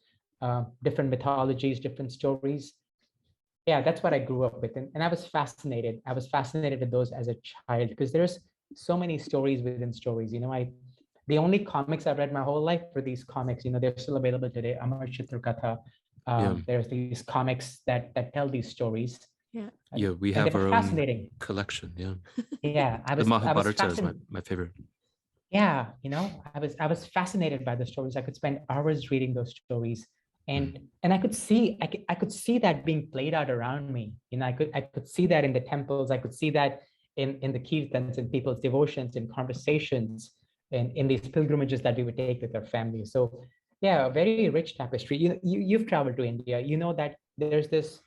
different mythologies, different stories. Yeah, that's what I grew up with. And I was fascinated. I was fascinated with those as a child because there's so many stories within stories. The only comics I've read my whole life were these comics. They're still available today. Amar Chitra Katha. There's these comics that tell these stories. Yeah, we have our own collection. Yeah, the Mahabharata is my favorite. Yeah, I was fascinated by the stories. I could spend hours reading those stories, and I could see that being played out around me. I could see that in the temples. I could see that in the kirtans, in people's devotions, in conversations, and in these pilgrimages that we would take with our family. So yeah, a very rich tapestry. You've traveled to India. You know that there's this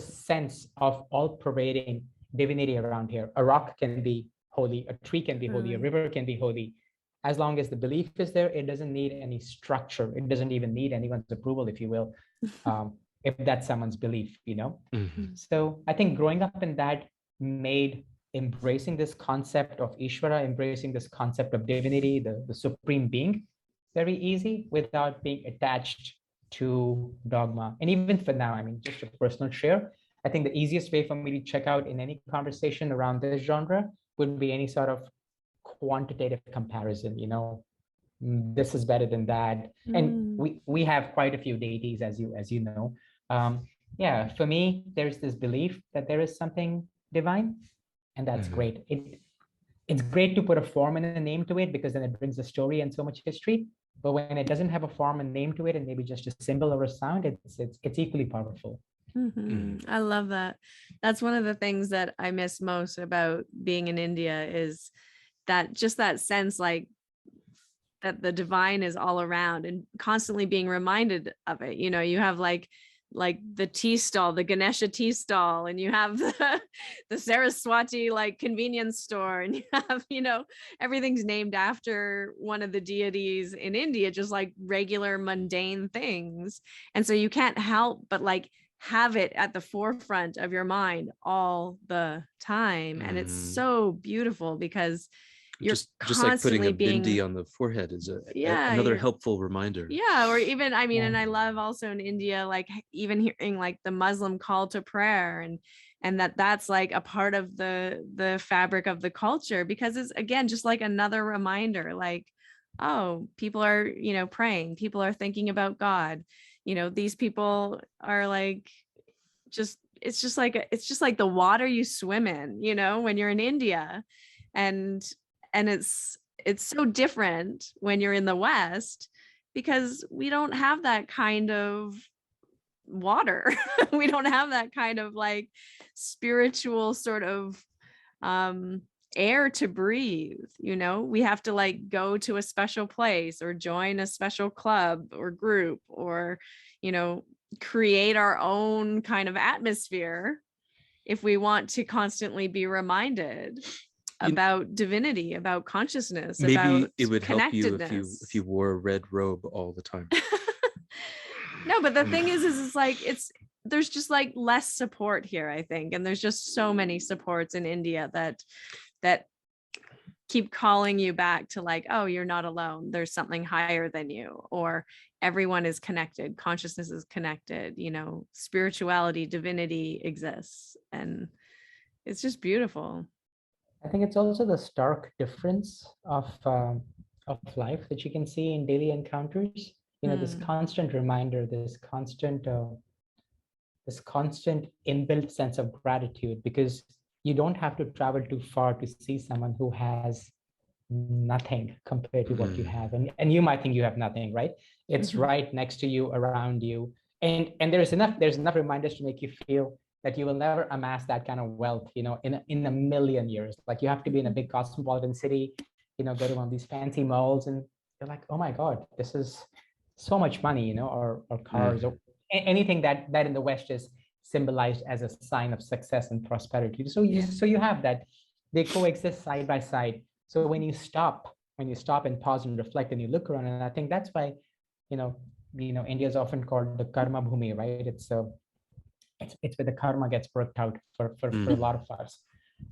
sense of all pervading divinity around here. A rock can be holy, a tree can be holy, a river can be holy. As long as the belief is there, it doesn't need any structure. It doesn't even need anyone's approval, if you will, if that's someone's belief, So I think growing up in that made embracing this concept of Ishvara, embracing this concept of divinity, the supreme being, very easy without being attached to dogma. And even for now, just a personal share, I think the easiest way for me to check out in any conversation around this genre would be any sort of quantitative comparison. This is better than that, and we have quite a few deities, as you know. Yeah, for me, there's this belief that there is something divine, and that's great. It's great to put a form and a name to it because then it brings a story and so much history. But when it doesn't have a form and name to it, and maybe just a symbol or a sound, it's equally powerful. I love that. That's one of the things that I miss most about being in India is that sense that the divine is all around and constantly being reminded of it. You have like the tea stall, the Ganesha tea stall, and you have the Saraswati convenience store, and you have, everything's named after one of the deities in India, just like regular mundane things. And so you can't help but have it at the forefront of your mind all the time. And it's so beautiful because you're just like putting a bindi on the forehead is another helpful reminder. Yeah, or even and I love also in India, even hearing the Muslim call to prayer, and that's a part of the fabric of the culture, because it's again just another reminder, oh, people are praying, people are thinking about God, these people are just it's just like the water you swim in, you know, when you're in India. And it's so different when you're in the West, because we don't have that kind of water. We don't have that kind of like spiritual sort of air to breathe, you know. We have to like go to a special place or join a special club or group, or, you know, create our own kind of atmosphere if we want to constantly be reminded about divinity, about consciousness. Maybe about it would help you if you wore a red robe all the time. No, but the thing is it's like there's just like less support here, I think, and there's just so many supports in India that keep calling you back to like, oh, you're not alone, there's something higher than you, or everyone is connected, consciousness is connected, you know, spirituality, divinity exists, and it's just beautiful. I think it's also the stark difference of life that you can see in daily encounters. You know, this constant reminder, this constant inbuilt sense of gratitude, because you don't have to travel too far to see someone who has nothing compared to what you have, and you might think you have nothing, right? It's right next to you, around you, and there's enough reminders to make you feel that you will never amass that kind of wealth, you know, in a million years. Like, you have to be in a big cosmopolitan city, you know, go to one of these fancy malls, and you're like, oh my God, this is so much money, you know, or cars, or anything that in the West is symbolized as a sign of success and prosperity. So you have that, they coexist side by side. So when you stop and pause and reflect and you look around, and I think that's why, you know, India is often called the karma bhumi, right? It's where the karma gets worked out for a lot of us.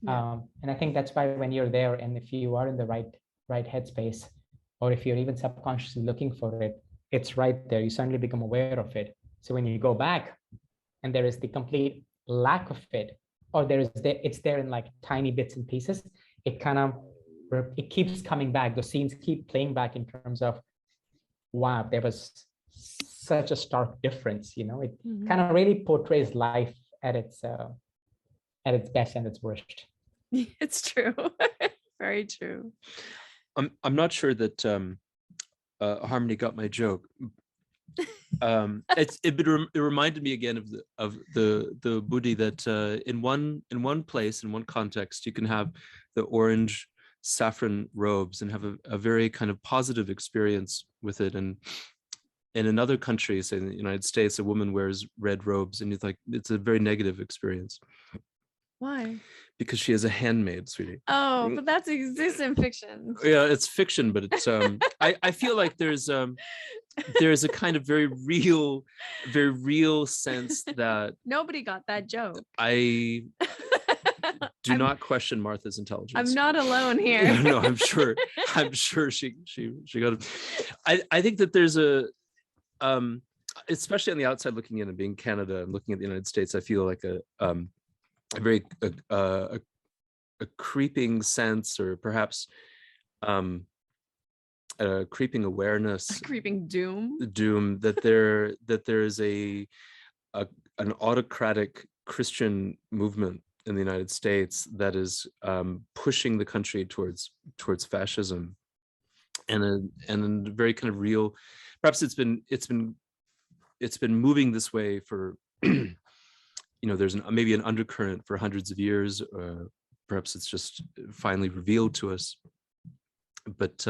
And I think that's why when you're there, and if you are in the right headspace, or if you're even subconsciously looking for it, it's right there. You suddenly become aware of it. So when you go back and there is the complete lack of it, or it's there in like tiny bits and pieces, it keeps coming back. The scenes keep playing back in terms of, wow, there was such a stark difference. You know, it kind of really portrays life at its best and its worst. It's true. Very true. I'm not sure that Harmony got my joke. It reminded me again of the Buddhi, that in one place, in one context, you can have the orange saffron robes and have a very kind of positive experience with it, and in another country, say in the United States, a woman wears red robes and it's a very negative experience. Why? Because she is a handmaid, sweetie. Oh, but that exists in fiction. Yeah, it's fiction, but it's I feel like there's a kind of very real sense that nobody got that joke. I do not question Martha's intelligence. I'm not alone here. Yeah, no, I'm sure she got it. I think that there's especially on the outside looking in and being Canada and looking at the United States, I feel like a very creeping sense, or perhaps a creeping awareness, a creeping doom that there is an autocratic Christian movement in the United States that is pushing the country towards fascism, and a very kind of real, perhaps it's been moving this way for you know, there's maybe an undercurrent for hundreds of years, perhaps it's just finally revealed to us. But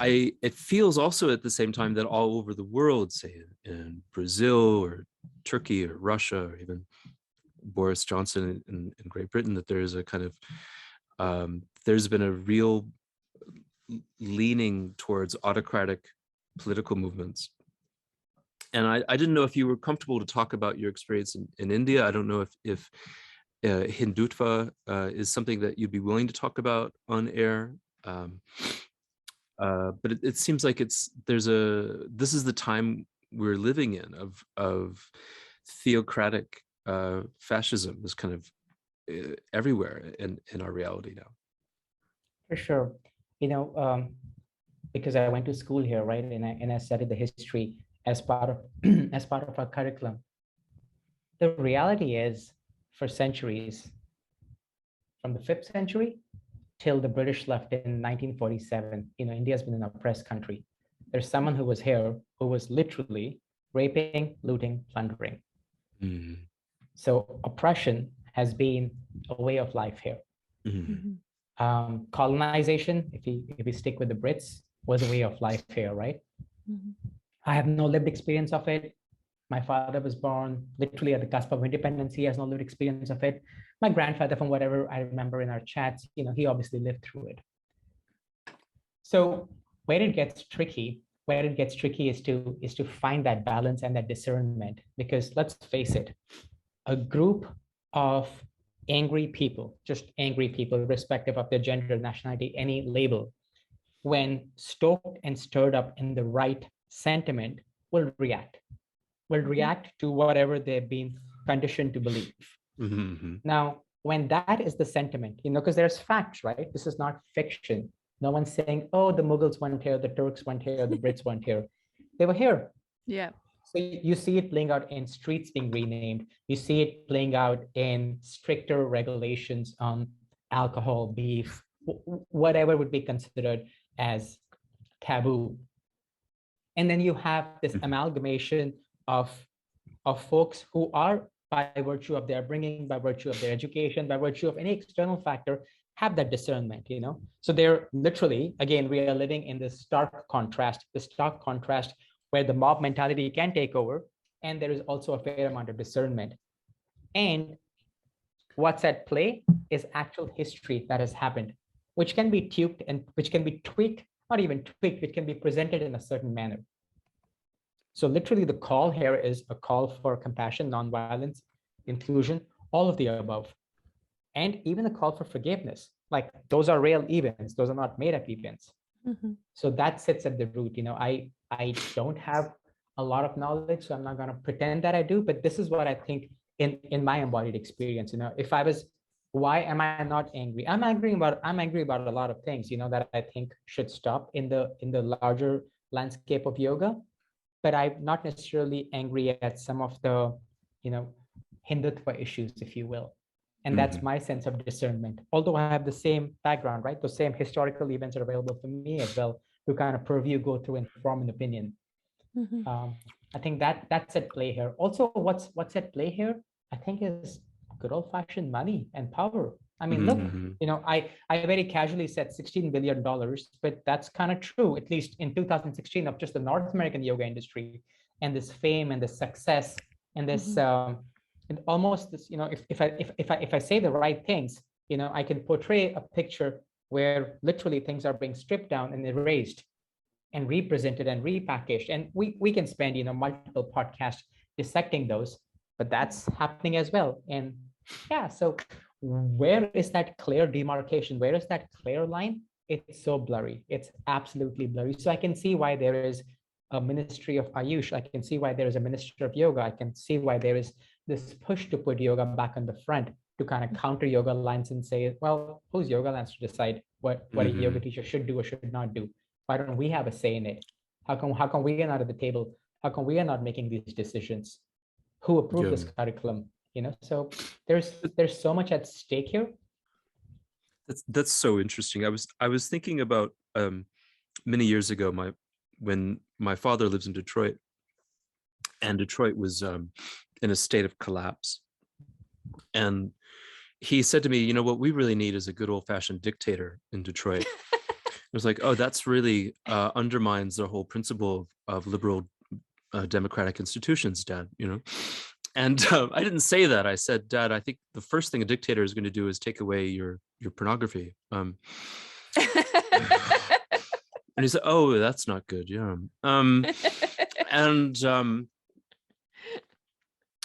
it feels also at the same time that all over the world, say in Brazil or Turkey or Russia, or even Boris Johnson in Great Britain, that there's a kind of there's been a real leaning towards autocratic political movements. And I didn't know if you were comfortable to talk about your experience in India. I don't know if Hindutva is something that you'd be willing to talk about on air. But it seems like this is the time we're living in of theocratic fascism is kind of everywhere in our reality now. For sure. You know, because I went to school here, right, and I studied the history as part of our curriculum. the reality is, for centuries, from the 5th century till the British left in 1947, India's been an oppressed country. There's someone who was here who was literally raping, looting, plundering. Mm-hmm. So oppression has been a way of life here. Mm-hmm. Colonization, if we stick with the Brits, was a way of life here, right? I have no lived experience of it. My father was born literally at the cusp of independence. He has no lived experience of it. My grandfather, from whatever I remember in our chats, he obviously lived through it. So where it gets tricky is to find that balance and that discernment, because let's face it, a group of angry people, just angry people, irrespective of their gender, nationality, any label, when stoked and stirred up in the right sentiment, will react to whatever they've been conditioned to believe. Mm-hmm. Now, when that is the sentiment, because there's facts, right? This is not fiction. No one's saying, oh, the Mughals went here, the Turks went here, the Brits went here. They were here. Yeah. So you see it playing out in streets being renamed. You see it playing out in stricter regulations on alcohol, beef, whatever would be considered as taboo. And then you have this amalgamation of folks who are, by virtue of their upbringing, by virtue of their education, by virtue of any external factor, have that discernment, So they're literally, again, we are living in this stark contrast where the mob mentality can take over, and there is also a fair amount of discernment. And what's at play is actual history that has happened, which can be tweaked and which can be tweaked, not even tweaked, which can be presented in a certain manner. So literally the call here is a call for compassion, nonviolence, inclusion, all of the above. And even a call for forgiveness. Like, those are real events. Those are not made up events. Mm-hmm. So that sits at the root. I don't have a lot of knowledge, so I'm not going to pretend that I do, but this is what I think in my embodied experience. If I was, why am I not angry? I'm angry about a lot of things, that I think should stop in the larger landscape of yoga. But I'm not necessarily angry at some of the, Hindutva issues, if you will. And that's my sense of discernment. Although I have the same background, right? Those same historical events are available for me as well to kind of purview, go through, and form an opinion. I think that's at play here. Also, what's at play here, I think, is good old-fashioned money and power. I mean, look, I very casually said $16 billion, but that's kind of true, at least in 2016, of just the North American yoga industry, and this fame and this success and this and almost this, if I say the right things, I can portray a picture where literally things are being stripped down and erased and represented and repackaged. And we can spend, multiple podcasts dissecting those, but that's happening as well. And yeah, so where is that clear demarcation? Where is that clear line? It's so blurry. It's absolutely blurry. So I can see why there is a ministry of Ayush. I can see why there is a ministry of yoga. I can see why there is this push to put yoga back on the front, to kind of counter yoga lines and say, well, who's yoga lines to decide what a yoga teacher should do or should not do? Why don't we have a say in it? How come we are not at the table? How come we are not making these decisions? Who approved this curriculum? So there's so much at stake here. That's so interesting. I was thinking about many years ago, when my father lives in Detroit, and Detroit was in a state of collapse. And he said to me, what we really need is a good old-fashioned dictator in Detroit. I was like, oh, that's really undermines the whole principle of liberal democratic institutions, Dad, And I didn't say that. I said, Dad, I think the first thing a dictator is going to do is take away your pornography. And he said, oh, that's not good. Yeah. And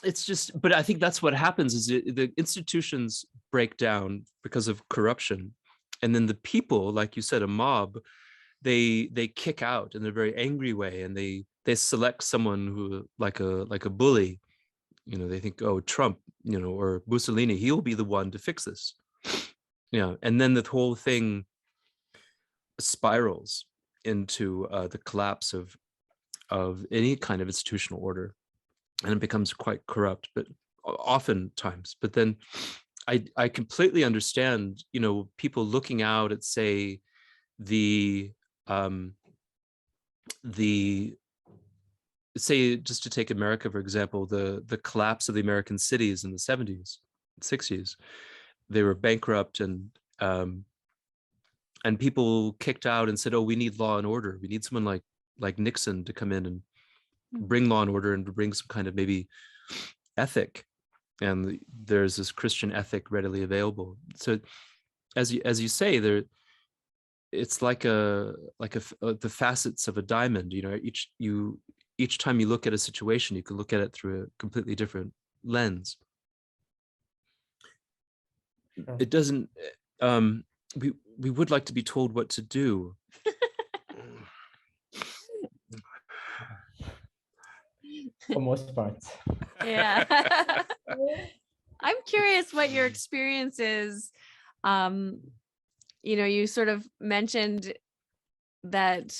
it's just, but I think that's what happens is the institutions break down because of corruption. And then the people, like you said, a mob, they kick out in a very angry way, and they select someone who like a bully. They think, oh, Trump, or Mussolini, he'll be the one to fix this. Yeah. And then the whole thing spirals into the collapse of any kind of institutional order, and it becomes quite corrupt. But oftentimes. But then I completely understand, people looking out at, say, the say, just to take America, for example, the collapse of the American cities in the 70s, 60s. They were bankrupt, and people kicked out and said, oh, we need law and order. We need someone like Nixon to come in and bring law and order and to bring some kind of maybe ethic. And there's this Christian ethic readily available. So as you say, there, it's like the facets of a diamond. Each time you look at a situation, you can look at it through a completely different lens. Sure. It doesn't. We would like to be told what to do. For most parts. Yeah. I'm curious what your experience is. You sort of mentioned that,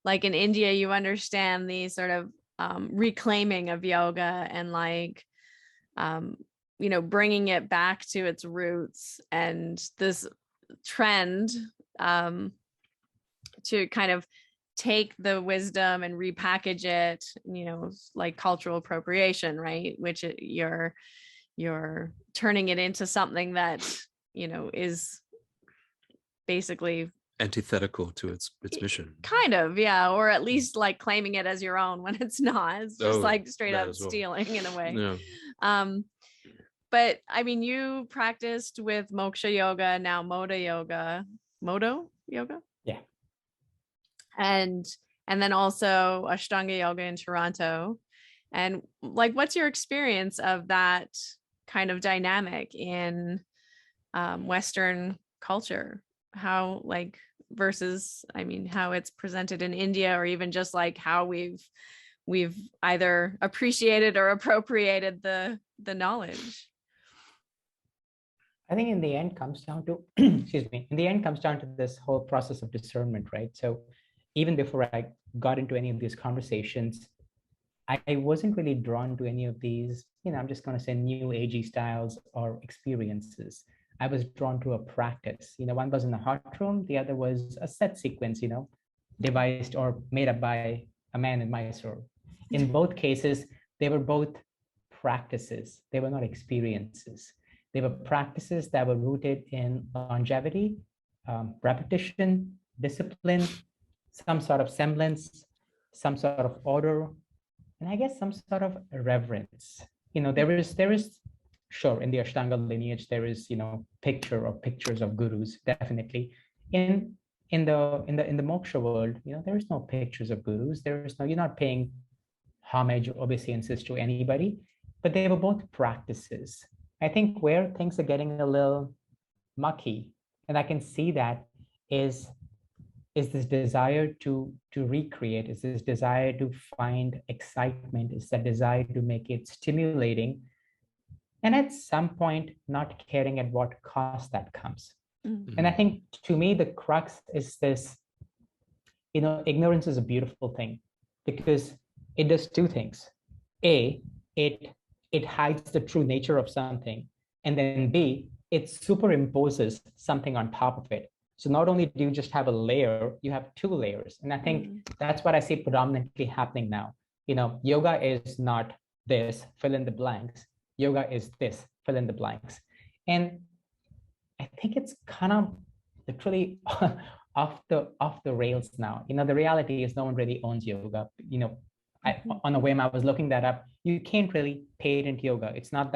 like, in India, you understand the sort of reclaiming of yoga and bringing it back to its roots, and this trend to kind of take the wisdom and repackage it, like cultural appropriation, right? Which you're turning it into something that, is basically antithetical to its mission. Kind of, yeah. Or at least like claiming it as your own when it's not. It's just like straight up stealing in a way. Yeah. But I mean, you practiced with Moksha Yoga, now Modo Yoga? Yeah. And then also Ashtanga Yoga in Toronto. And like, what's your experience of that kind of dynamic in Western culture? How, like, versus, I mean, how it's presented in India, or even just like how we've either appreciated or appropriated the knowledge? I think in the end comes down to, this whole process of discernment, right? So even before I got into any of these conversations, I wasn't really drawn to any of these, I'm just going to say new agey styles or experiences. I was drawn to a practice. One was in the hot room, the other was a set sequence, devised or made up by a man in Mysore. In both cases, they were both practices. They were not experiences. They were practices that were rooted in longevity, repetition, discipline, some sort of semblance, some sort of order, and I guess some sort of reverence. There is sure, in the Ashtanga lineage, there is, picture or pictures of gurus, definitely. In the moksha world, there is no pictures of gurus. You're not paying homage or obeisances to anybody, but they were both practices. I think where things are getting a little mucky, and I can see that, is this desire to recreate, is this desire to find excitement, is that desire to make it stimulating, and at some point not caring at what cost that comes. Mm-hmm. And I think, to me, the crux is this, ignorance is a beautiful thing because it does two things. A, it hides the true nature of something, and then B, it superimposes something on top of it. So not only do you just have a layer, you have two layers. And I think that's what I see predominantly happening now. Yoga is not this, fill in the blanks. Yoga is this, fill in the blanks. And I think it's kind of literally off the rails now. The reality is no one really owns yoga. On a whim, I was looking that up. You can't really patent yoga. It's not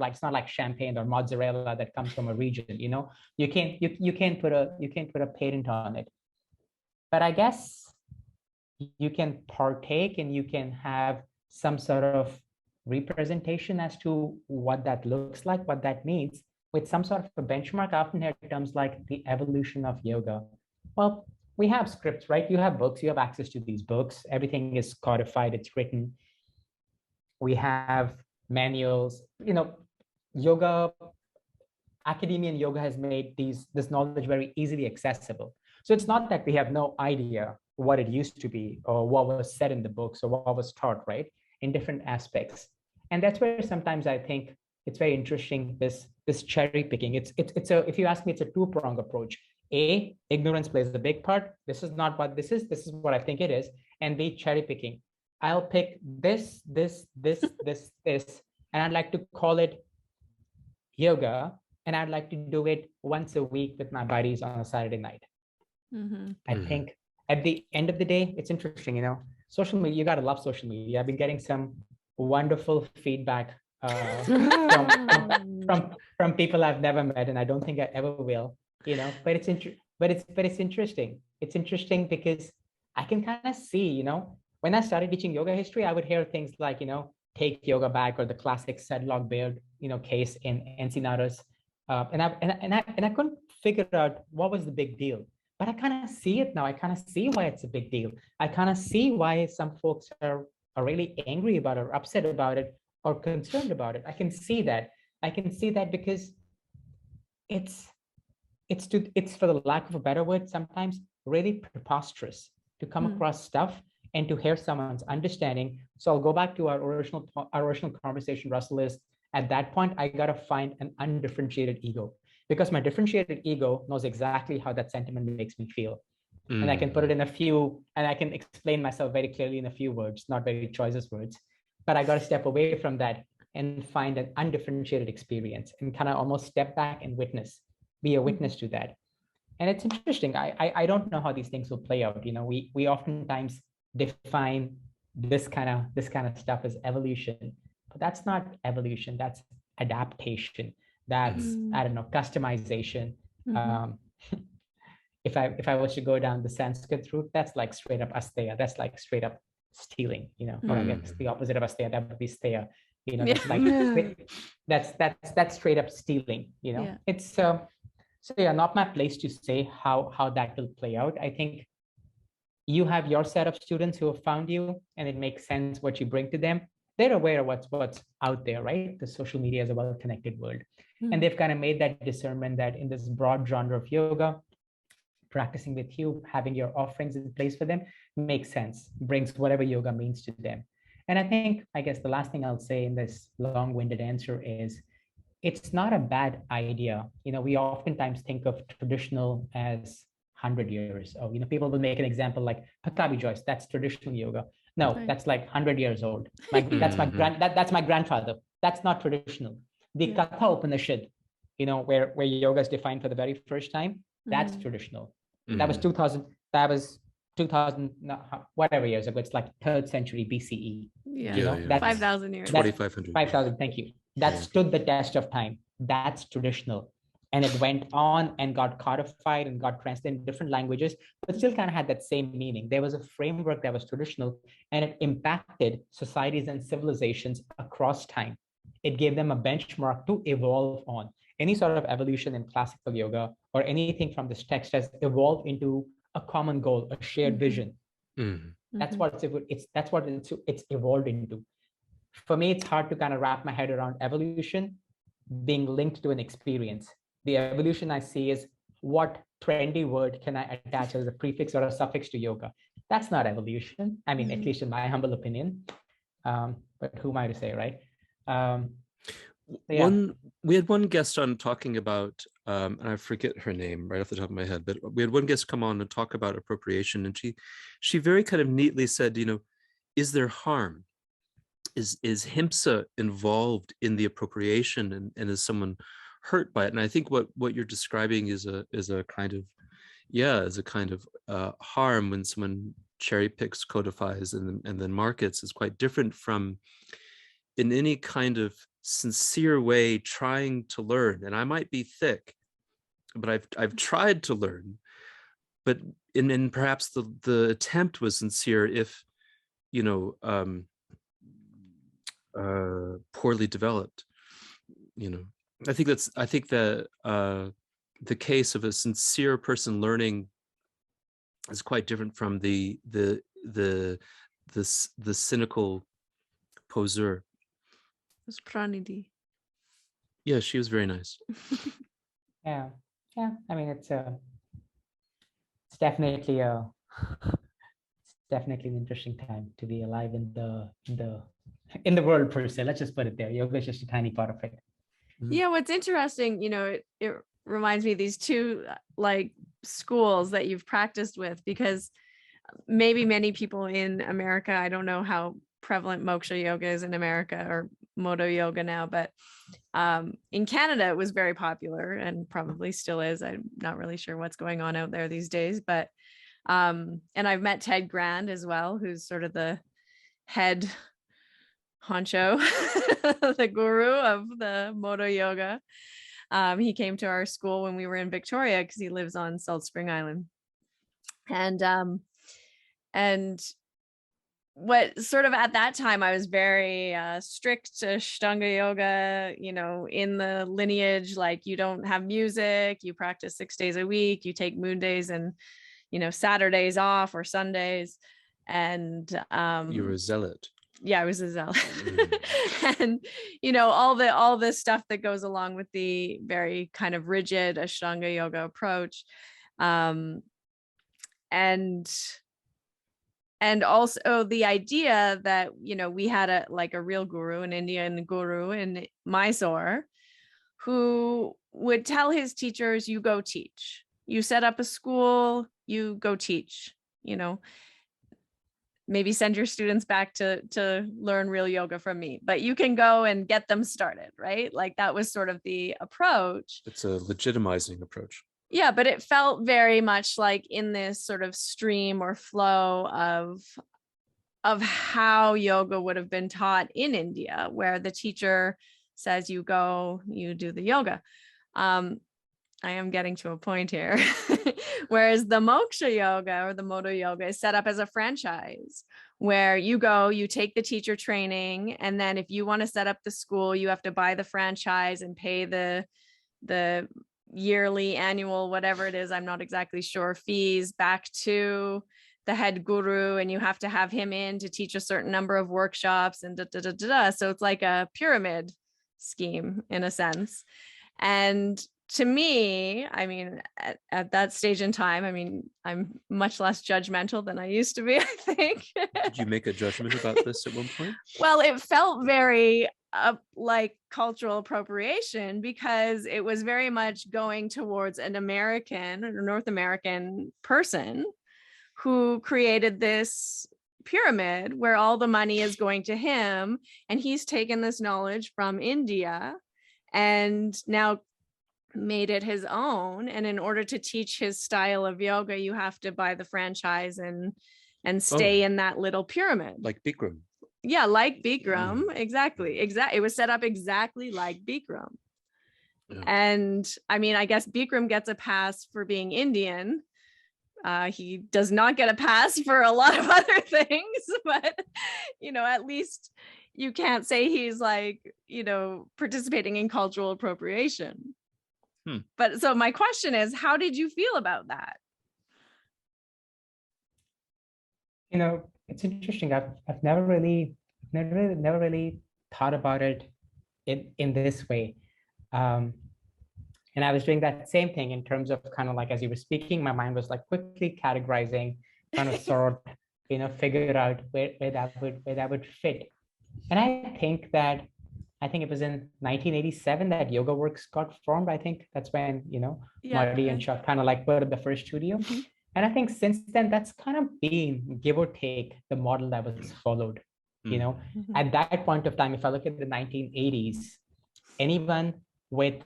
like champagne or mozzarella that comes from a region. You can't put a patent on it. But I guess you can partake and you can have some sort of representation as to what that looks like, what that means, with some sort of a benchmark. I often hear terms like the evolution of yoga. Well, we have scripts, right? You have books, you have access to these books. Everything is codified, it's written. We have manuals. Yoga, academia and yoga has made this knowledge very easily accessible. So it's not that we have no idea what it used to be or what was said in the books or what was taught, right? In different aspects. And that's where sometimes I think it's very interesting, this cherry picking. It's a, if you ask me, it's a two-pronged approach. A, ignorance plays a big part. This is not what this is what I think it is. And B, cherry picking. I'll pick this, and I'd like to call it yoga, and I'd like to do it once a week with my buddies on a Saturday night. I think at the end of the day, it's interesting, you know, social media, you got to love social media. I've been getting some wonderful feedback from people I've never met, and I don't think I ever will, you know, but it's interesting. It's interesting because I can kind of see, you know, when I started teaching yoga history, I would hear things like, you know, take yoga back, or the classic Sedlock Baird, you know, case in Encinadas. And I couldn't figure out what was the big deal. But I kind of see it now. I kind of see why it's a big deal. I kind of see why some folks are really angry about it, or upset about it, or concerned about it. I can see that. I can see that because it's for the lack of a better word, sometimes really preposterous to come across stuff and to hear someone's understanding. So I'll go back to our original conversation, Russell, is at that point, I got to find an undifferentiated ego, because my differentiated ego knows exactly how that sentiment makes me feel. And I can put it in and I can explain myself very clearly in a few words, not very choices words. But I got to step away from that and find an undifferentiated experience and kind of almost step back and be a witness to that. And it's interesting. I don't know how these things will play out. You know, we oftentimes define this kind of stuff as evolution, but that's not evolution. That's adaptation. That's I don't know, customization. If I was to go down the Sanskrit route, that's like straight up asteya. That's like straight up stealing. You know, or I guess the opposite of asteya, that would be steya. You know, that's like that's straight up stealing. You know, it's so yeah, not my place to say how that will play out. I think you have your set of students who have found you, and it makes sense what you bring to them. They're aware of what's out there, right? The social media is a well-connected world. And they've kind of made that discernment that in this broad genre of yoga, practicing with you, having your offerings in place for them makes sense, brings whatever yoga means to them. And I guess the last thing I'll say in this long-winded answer is, it's not a bad idea. You know, we oftentimes think of traditional as 100 years. Oh, you know, people will make an example like Patabi Joyce, that's traditional yoga. No, that's like 100 years old. That's my grandfather. That's not traditional. The Katha Upanishad, you know, where yoga is defined for the very first time, that's traditional. That was 2000. That was 2000. Whatever years ago. It's like 3rd century BCE. That's 5,000 years. 2,500. 5,000. Thank you. That stood the test of time. That's traditional. And it went on and got codified and got translated in different languages, but still kind of had that same meaning. There was a framework that was traditional, and it impacted societies and civilizations across time. It gave them a benchmark to evolve on. Any sort of evolution in classical yoga or anything from this text has evolved into a common goal, a shared vision. That's what it's evolved into. For me, it's hard to kind of wrap my head around evolution being linked to an experience. The evolution I see is, what trendy word can I attach as a prefix or a suffix to yoga? That's not evolution. I mean, at least in my humble opinion. But who am I to say, right? We had one guest on talking about, and I forget her name right off the top of my head, but we had one guest come on and talk about appropriation, and she very kind of neatly said, you know, is there harm? Is himsa involved in the appropriation, and is someone hurt by it? And I think what you're describing is a kind of harm when someone cherry picks, codifies, and then markets, is quite different from in any kind of sincere way trying to learn. And I might be thick, but I've tried to learn, but in perhaps the attempt was sincere, if you know, poorly developed. You know, I think that the case of a sincere person learning is quite different from the cynical poseur. It's Pranidhi. Yeah, she was very nice. Yeah. I mean, it's definitely definitely an interesting time to be alive in the world per se. Let's just put it there. Yoga is just a tiny part of it. Yeah, what's interesting, it reminds me of these two like schools that you've practiced with, because maybe many people in America, I don't know how prevalent moksha yoga is in America or moto yoga now, but in Canada it was very popular and probably still is. I'm not really sure what's going on out there these days, but and I've met Ted Grand as well, who's sort of the head honcho, the guru of the moto yoga. He came to our school when we were in Victoria because he lives on Salt Spring Island. And what sort of at that time, I was very strict to Ashtanga yoga, in the lineage, like you don't have music, you practice 6 days a week, you take moon days and, Saturdays off or Sundays. And you were a zealot. Yeah, I was a zealot. And, all this stuff that goes along with the very kind of rigid Ashtanga yoga approach. And also the idea that, we had a real guru, an Indian guru in Mysore, who would tell his teachers, you go teach. You set up a school, you go teach, maybe send your students back to learn real yoga from me, but you can go and get them started, right? Like that was sort of the approach. It's a legitimizing approach. Yeah, but it felt very much like in this sort of stream or flow of how yoga would have been taught in India, where the teacher says you go, you do the yoga. I am getting to a point here. Whereas the moksha yoga or the moto yoga is set up as a franchise where you go, you take the teacher training, and then if you want to set up the school, you have to buy the franchise and pay the yearly, annual, whatever it is, I'm not exactly sure, fees back to the head guru, and you have to have him in to teach a certain number of workshops and So it's like a pyramid scheme in a sense. And to me, I mean, at that stage in time, I mean, I'm much less judgmental than I used to be, I think. Did you make a judgment about this at one point? Well, it felt very like cultural appropriation, because it was very much going towards an American or North American person who created this pyramid where all the money is going to him, and he's taken this knowledge from India and now made it his own. And in order to teach his style of yoga, you have to buy the franchise and stay in that little pyramid, like Bikram. Yeah, like Bikram. Exactly. It was set up exactly like Bikram. Yeah. And I mean, I guess Bikram gets a pass for being Indian. He does not get a pass for a lot of other things, but at least you can't say he's like, participating in cultural appropriation. But so my question is, how did you feel about that? It's interesting. I've never really thought about it in this way. And I was doing that same thing in terms of kind of like, as you were speaking, my mind was like quickly categorizing, trying to sort, figure out where that would fit. And I think it was in 1987 that Yoga Works got formed. I think that's when, Marty and Chuck kind of like put up the first studio. Mm-hmm. And I think since then, that's kind of been, give or take, the model that was followed. Mm-hmm. At that point of time, if I look at the 1980s, anyone with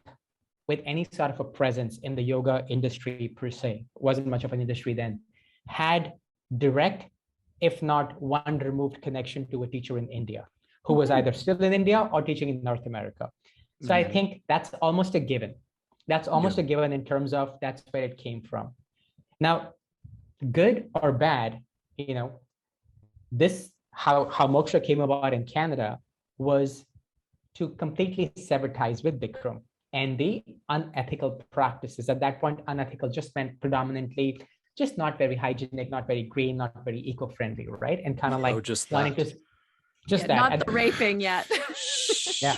any sort of a presence in the yoga industry per se, wasn't much of an industry then, had direct, if not one removed connection to a teacher in India, who was either still in India or teaching in North America. So I think that's almost a given. That's almost a given in terms of that's where it came from. Now, good or bad, this, how moksha came about in Canada was to completely sever ties with Bikram and the unethical practices. At that point, unethical just meant predominantly just not very hygienic, not very green, not very eco-friendly, right? And kind of like wanting to that. Not the raping yet. Yeah.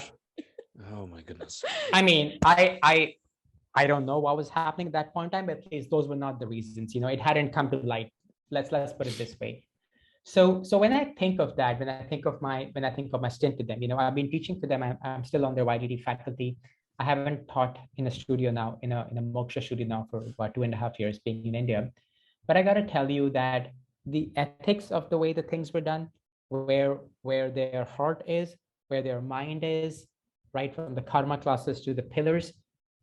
Oh my goodness. I mean, I don't know what was happening at that point in time, but at least those were not the reasons. It hadn't come to light. Let's put it this way. So when I think of that, when I think of my stint with them, I've been teaching to them. I'm still on their YDD faculty. I haven't taught in a studio now, in a Moksha studio now for about 2.5 years being in India. But I got to tell you that the ethics of the way the things were done, where their heart is, where their mind is, right from the karma classes to the pillars,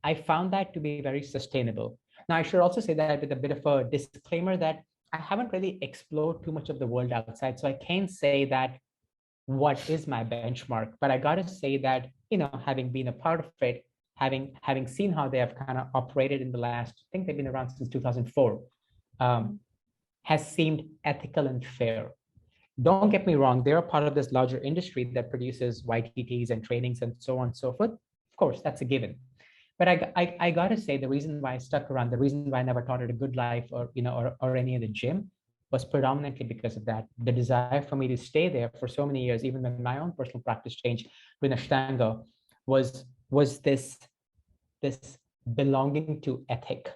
I found that to be very sustainable. Now, I should also say that with a bit of a disclaimer that I haven't really explored too much of the world outside. So I can't say that what is my benchmark, but I got to say that, having been a part of it, having seen how they have kind of operated in the last, I think they've been around since 2004, has seemed ethical and fair. Don't get me wrong, they're a part of this larger industry that produces YTTs and trainings and so on and so forth. Of course, that's a given. But I gotta say, the reason why I stuck around, the reason why I never taught at a good life or any other gym was predominantly because of that. The desire for me to stay there for so many years, even when my own personal practice changed with Ashtanga, was this belonging to ethic,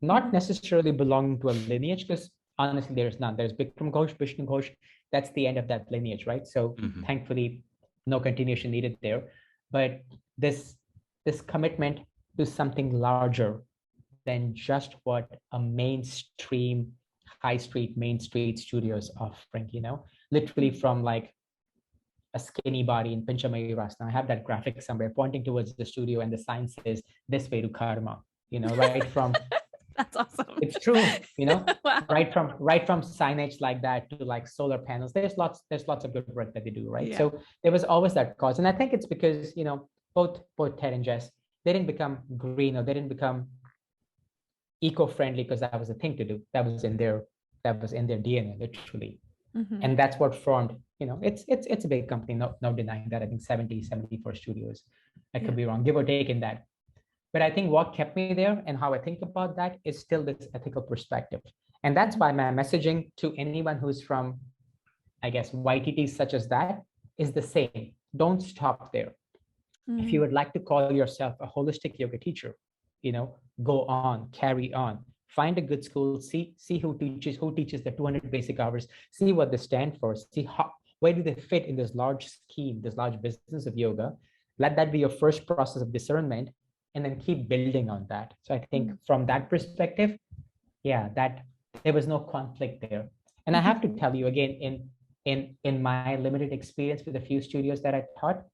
not necessarily belonging to a lineage, because honestly, there's none. There's Vikram Ghosh, Vishnu Ghosh. That's the end of that lineage, right? So thankfully, no continuation needed there. But this commitment to something larger than just what a mainstream high street, main street studios offering, literally from like a skinny body in Pinchamayurasana. I have that graphic somewhere pointing towards the studio, and the sign says this way to karma, right from that's awesome. It's true, Wow. right from signage like that to like solar panels. There's lots of good work that they do, right? Yeah. So there was always that cause. And I think it's because, both Ted and Jess, they didn't become green, or they didn't become eco-friendly because that was a thing to do. That was in their DNA, literally. And that's what formed, it's a big company, no denying that. I think 74 studios. I could be wrong, give or take in that. But I think what kept me there and how I think about that is still this ethical perspective. And that's why my messaging to anyone who's from, I guess, YTTs such as that is the same. Don't stop there. If you would like to call yourself a holistic yoga teacher, go on, carry on. Find a good school, see who teaches the 200 basic hours, see what they stand for, see where do they fit in this large scheme, this large business of yoga. Let that be your first process of discernment, and then keep building on that. So I think from that perspective, that there was no conflict there. And I have to tell you again, in my limited experience with a few studios that I taught,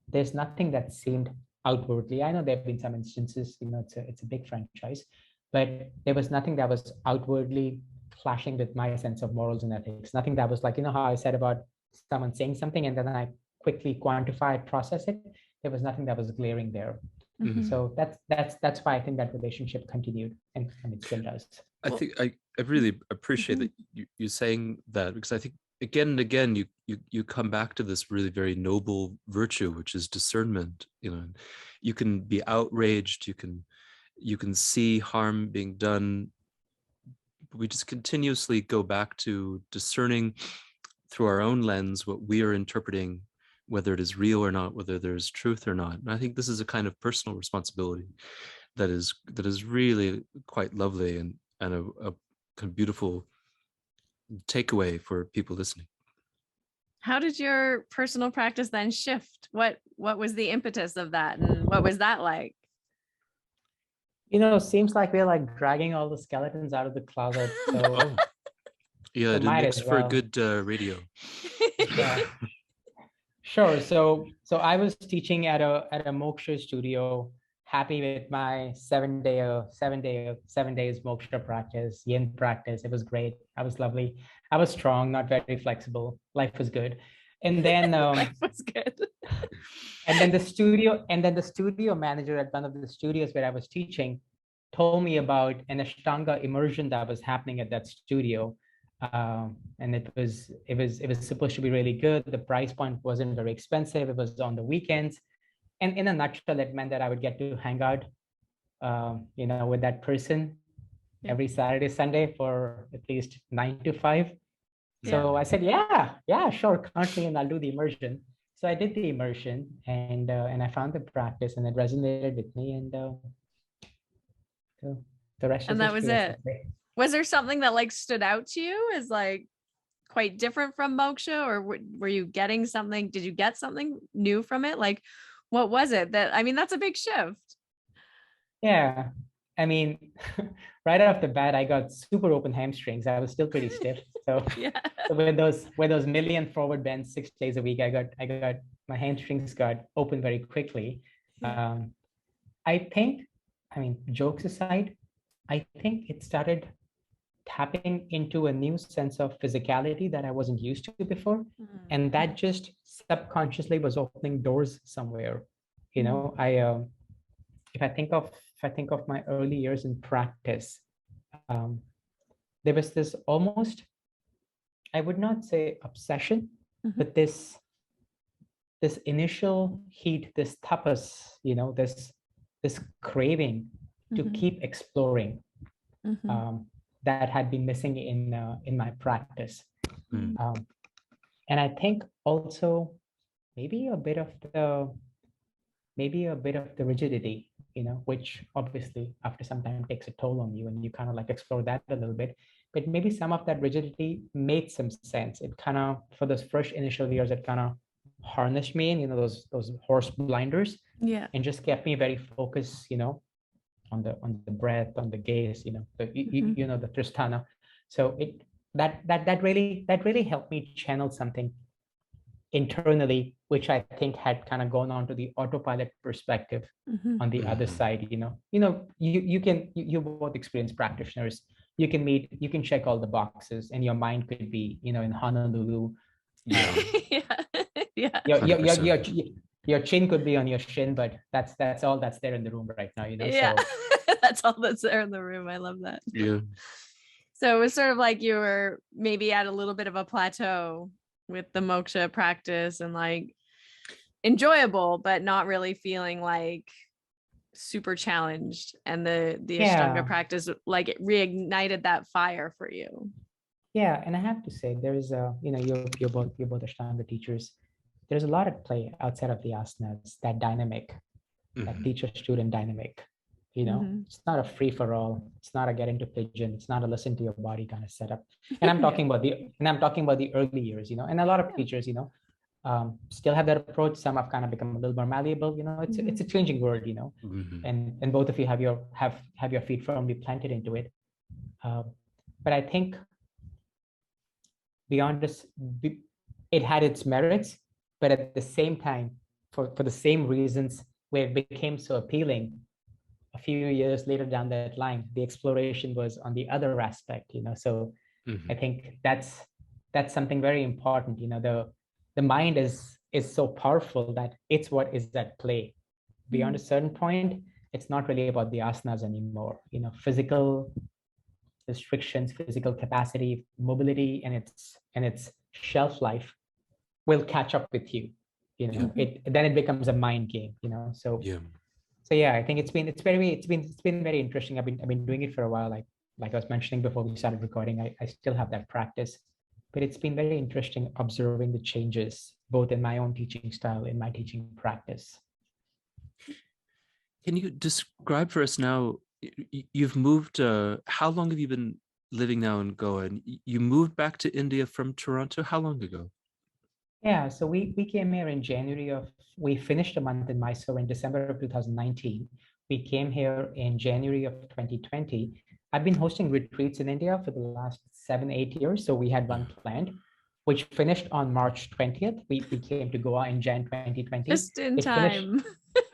there's nothing that seemed outwardly. I know there have been some instances, it's a big franchise, but there was nothing that was outwardly clashing with my sense of morals and ethics. Nothing that was like, how I said about someone saying something and then I quickly quantify it, process it. There was nothing that was glaring there. So that's why I think that relationship continued, and it still does. I think I really appreciate that you saying that, because I think again and again you come back to this really very noble virtue, which is discernment. You can be outraged, you can see harm being done. We just continuously go back to discerning through our own lens what we are interpreting, whether it is real or not, whether there's truth or not. And I think this is a kind of personal responsibility that is really quite lovely and a kind of beautiful takeaway for people listening. How did your personal practice then shift? What was the impetus of that, and what was that like? Seems like we're like dragging all the skeletons out of the closet. So yeah, it makes for a good radio. Yeah. Sure. So I was teaching at a Moksha studio, happy with my 7 days Moksha practice, yin practice. It was great. I was lovely. I was strong, not very flexible. Life was good. And then life was good. and then the studio manager at one of the studios where I was teaching told me about an Ashtanga immersion that was happening at that studio. And it was supposed to be really good. The price point wasn't very expensive. It was on the weekends, and in a nutshell, it meant that I would get to hang out, with that person every Saturday, Sunday for at least 9 to 5. So I said, yeah, sure, count me in. I'll do the immersion. So I did the immersion, and I found the practice, and it resonated with me, and so the rest. And that was it. Was there something that like stood out to you as like, quite different from moksha, or were you getting something? Did you get something new from it? Like, what was it that, I mean, that's a big shift. Yeah. I mean, right off the bat, I got super open hamstrings. I was still pretty stiff. So, Yeah. so with those million forward bends 6 days a week, I got my hamstrings got open very quickly. I think, I mean, jokes aside, I think it started tapping into a new sense of physicality that I wasn't used to before. And that just subconsciously was opening doors somewhere. You know, if I think of my early years in practice, there was this almost, I would not say obsession, but this initial heat, this tapas, you know, this craving to keep exploring, that had been missing in my practice. And I think also maybe a bit of the rigidity, you know, which obviously after some time takes a toll on you, and you kind of like explore that a little bit. But maybe some of that rigidity made some sense. It kind of, for those first initial years, it kind of harnessed me in, you know, those horse blinders, and just kept me very focused, you know, on the breath, on the gaze, you know, you know, the tristana. So that really helped me channel something internally, which I think had kind of gone on to the autopilot perspective on the other side. You both experienced practitioners. You can check all the boxes, and your mind could be, you know, in Honolulu. Your chin could be on your shin, but that's all that's there in the room right now, you know. So that's all that's there in the room. I love that. So it was sort of like you were maybe at a little bit of a plateau with the moksha practice, and like enjoyable, but not really feeling like super challenged. And the Ashtanga practice, like, it reignited that fire for you. Yeah, and I have to say, there's you know, you're both Ashtanga teachers. There's a lot at play outside of the asanas, that dynamic, that teacher-student dynamic. You know, it's not a free-for-all. It's not a get into pigeon. It's not a listen to your body kind of setup. And I'm talking about the early years, you know. And a lot of teachers, you know, still have that approach. Some have kind of become a little more malleable. You know, it's a changing world, you know. And both of you have your feet firmly planted into it. But I think beyond this, it had its merits, but at the same time, for the same reasons where it became so appealing, a few years later down that line, the exploration was on the other aspect, you know. So I think that's something very important. You know, the mind is so powerful that it's what is at play. Beyond a certain point, it's not really about the asanas anymore. You know, physical restrictions, physical capacity, mobility, and its shelf life will catch up with you. You know, then it becomes a mind game. You know, so yeah, I think it's been very interesting. I've been doing it for a while. Like I was mentioning before we started recording, I still have that practice, but it's been very interesting observing the changes both in my own teaching style, in my teaching practice. Can you describe for us now? You've moved. How long have you been living now in Goa? And you moved back to India from Toronto. How long ago? Yeah, so we came here in we finished a month in Mysore in December of 2019. We came here in January of 2020. I've been hosting retreats in India for the last 7-8 years. So we had one planned, which finished on March 20th. We came to Goa in Jan 2020. Just in time.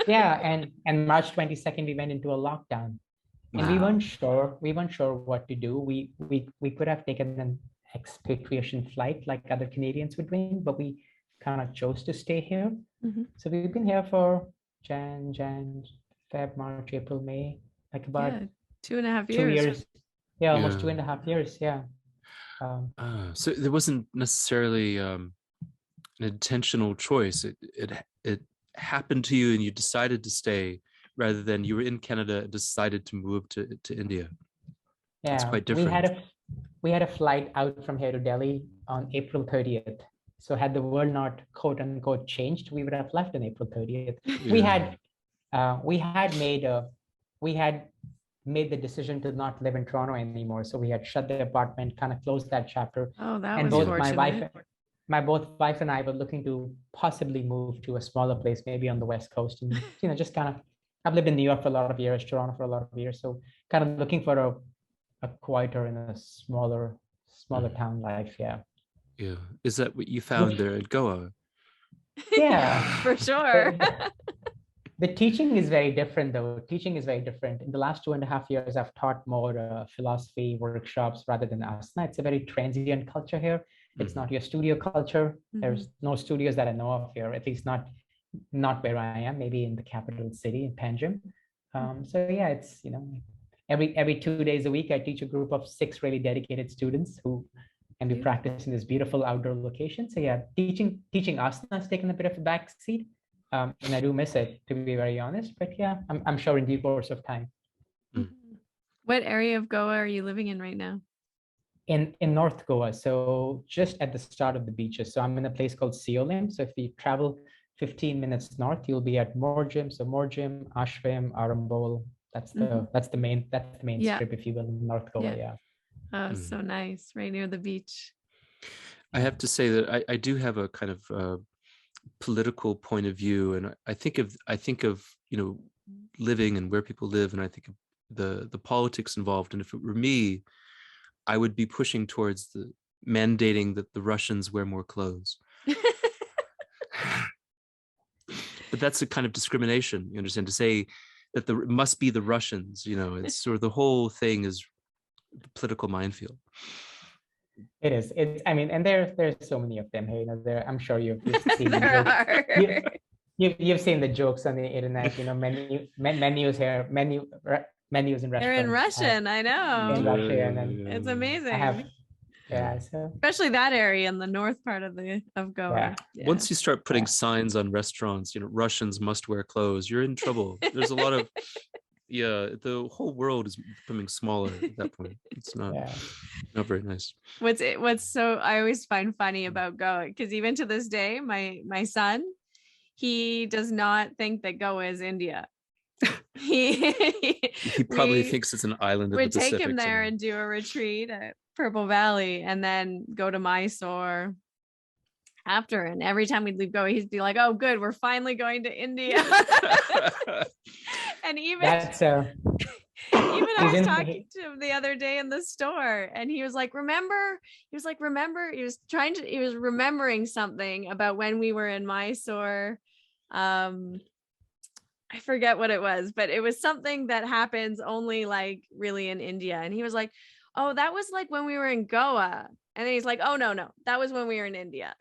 Yeah, and March 22nd, we went into a lockdown. And we weren't sure what to do. We could have taken an expatriation flight like other Canadians were doing, but we kind of chose to stay here. So we've been here for Jan, Feb, March, April, May, like about 2.5 years. 2 years. Yeah, almost 2.5 years. Yeah. So there wasn't necessarily an intentional choice. It happened to you, and you decided to stay, rather than you were in Canada and decided to move to India. Yeah, it's quite different. We had a flight out from here to Delhi on April 30th. So had the world not quote unquote changed, we would have left on April 30th. Yeah. We had made the decision to not live in Toronto anymore. So we had shut the apartment, kind of closed that chapter. Oh, that And was both my fortunate. wife and I were looking to possibly move to a smaller place, maybe on the West Coast. And, just kind of, I've lived in New York for a lot of years, Toronto for a lot of years. So kind of looking for a quieter and a smaller town life. Yeah. Yeah. Is that what you found there at Goa? Yeah. For sure. The teaching is very different, though. Teaching is very different. In the last 2.5 years, I've taught more philosophy workshops rather than asana. It's a very transient culture here. It's not your studio culture. There's no studios that I know of here, at least not where I am, maybe in the capital city in Panjim. So yeah, it's, every 2 days a week, I teach a group of 6 really dedicated students who can be practicing this beautiful outdoor location. So yeah, teaching asana has taken a bit of a back seat. And I do miss it, to be very honest. But yeah, I'm sure in due course of time. What area of Goa are you living in right now? In North Goa, so just at the start of the beaches. So I'm in a place called Seolim. So if you travel 15 minutes north, you'll be at Morjim. So Morjim, Ashram, Arambol. That's the main strip, if you will, in North Goa. Yeah. Oh, so nice, right near the beach. I have to say that I do have a kind of political point of view, and I think of living and where people live, and I think of the politics involved. And if it were me, I would be pushing towards the mandating that the Russians wear more clothes. But that's a kind of discrimination, you understand, to say that it must be the Russians, it's sort of the whole thing is political minefield. It is. I mean, and there's so many of them. Hey, I'm sure you've seen the jokes. You've seen the jokes on the internet. Menus here, menus in restaurants. They're in Russian. I know. In Russian, and it's amazing. So especially that area in the north part of Goa. Yeah. Once you start putting signs on restaurants, Russians must wear clothes, you're in trouble. There's a lot of the whole world is becoming smaller at that point. It's not very nice. What's so I always find funny about Goa, because even to this day, my son, he does not think that Goa is India. He probably thinks it's an island of the Pacific. We'd take him there and do a retreat at Purple Valley, and then go to Mysore after. And every time we'd leave Goa, he'd be like, "Oh, good, we're finally going to India." And even I was talking to him the other day in the store, and he was like, remember, he was remembering something about when we were in Mysore. I forget what it was, but it was something that happens only like really in India. And he was like, oh, that was like when we were in Goa. And then he's like, oh, no, that was when we were in India.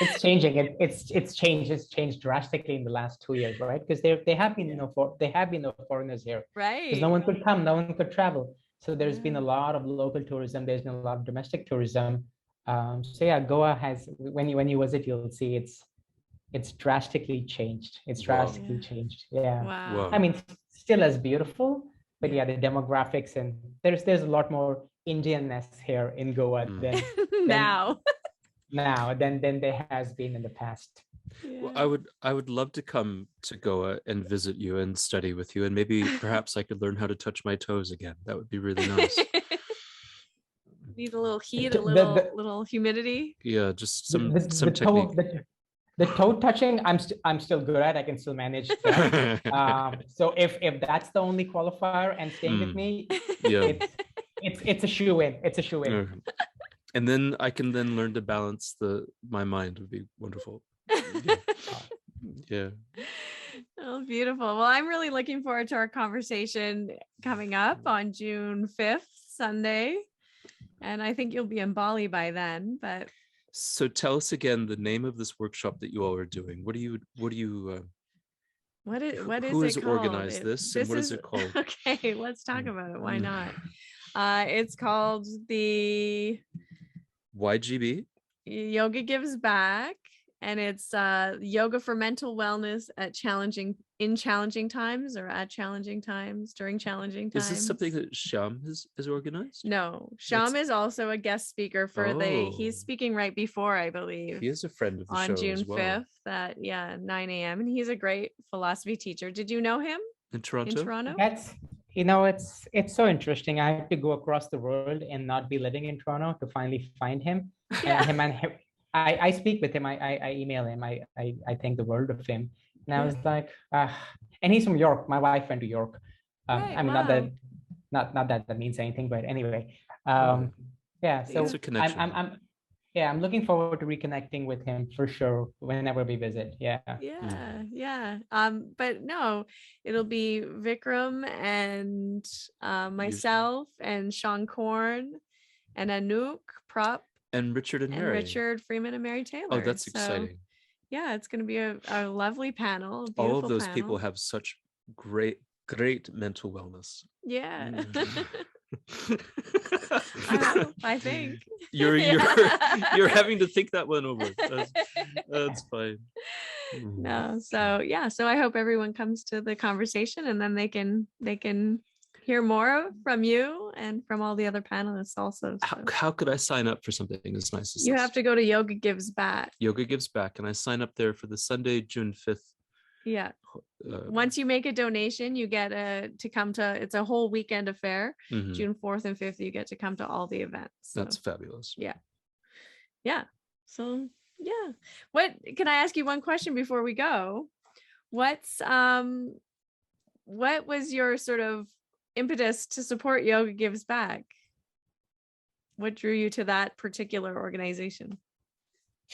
It's changing. It's changed drastically in the last 2 years, right? Because they have been no foreigners here, right? Because no one could come, no one could travel. So there's been a lot of local tourism. There's been a lot of domestic tourism. So yeah, Goa has, when you visit, you'll see it's drastically changed. It's drastically changed. Yeah. Wow. I mean, still as beautiful, but the demographics, and there's a lot more Indianness here in Goa than now than there has been in the past. Well, I would love to come to Goa and visit you and study with you, and maybe perhaps I could learn how to touch my toes again. That would be really nice. Need a little heat, a little humidity. Yeah, just some technique. The toe touching, I'm still good at. I can still manage that. So if that's the only qualifier and staying with me, it's a shoe-in. It's a shoe-in. And then I can learn to balance my mind. Would be wonderful. Yeah. Oh, beautiful. Well, I'm really looking forward to our conversation coming up on June 5th, Sunday. And I think you'll be in Bali by then, but. So tell us again the name of this workshop that you all are doing. What is who has organized this, and what is it called? Okay, let's talk about it. Why not? It's called the YGB. Yoga Gives Back, and it's yoga for mental wellness in challenging times, or at challenging times, during challenging times. Is this something that Shyam has organized? No, Shyam is also a guest speaker for he's speaking right before, I believe. He is a friend of the show on June as well. 5th at 9 a.m. and he's a great philosophy teacher. Did you know him? In Toronto? In Toronto? That's, it's so interesting. I have to go across the world and not be living in Toronto to finally find him. Yeah. I speak with him. I email him. I think the world of him. And I was like, and he's from York. My wife went to York. Right, I mean, wow. not that that means anything, but anyway. Oh, Yeah. So it's a connection. I'm looking forward to reconnecting with him for sure whenever we visit. Yeah. Yeah. But no, it'll be Vikram and myself and Seane Core and Anouk Prop And Richard and Mary. Richard Freeman and Mary Taylor. Oh, that's exciting. Yeah, it's going to be a lovely panel. A all of those panel. people have such great mental wellness. Yeah. I think you're having to think that one over. That's fine. No, so I hope everyone comes to the conversation, and then they can hear more from you and from all the other panelists also. So. How could I sign up for something as nice as you this? have to go to Yoga Gives Back. Yoga Gives Back, and I sign up there for the Sunday, June 5th. Yeah. Once you make a donation, you get to come to, it's a whole weekend affair. June 4th and 5th, you get to come to all the events. So. That's fabulous. Yeah. So yeah. What can I ask you one question before we go? What was your sort of impetus to support Yoga Gives Back? What drew you to that particular organization?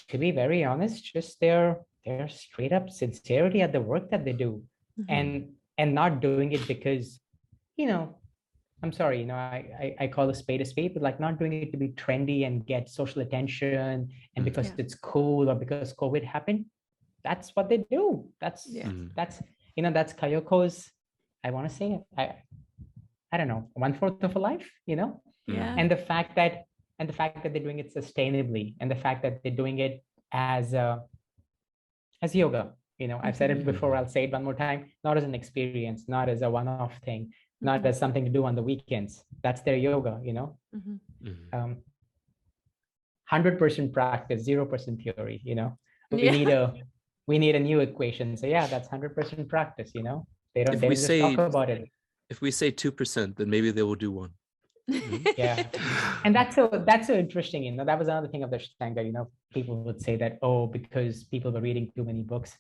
To be very honest, just their straight up sincerity at the work that they do, and not doing it because, I'm sorry, I call a spade, but like not doing it to be trendy and get social attention and because it's cool or because COVID happened. That's what they do. That's Kayoko's, I want to say it. I don't know, 1/4 of a life, and the fact that they're doing it sustainably, and the fact that they're doing it as yoga. I've said it before, I'll say it one more time, not as an experience, not as a one-off thing, not as something to do on the weekends. That's their yoga, 100% practice, 0% theory, we need a new equation. So yeah, that's 100% practice, they don't just talk about it. If we say 2%, then maybe they will do one. Yeah. And that's so interesting. That was another thing of the Ashtanga. People would say that, because people were reading too many books.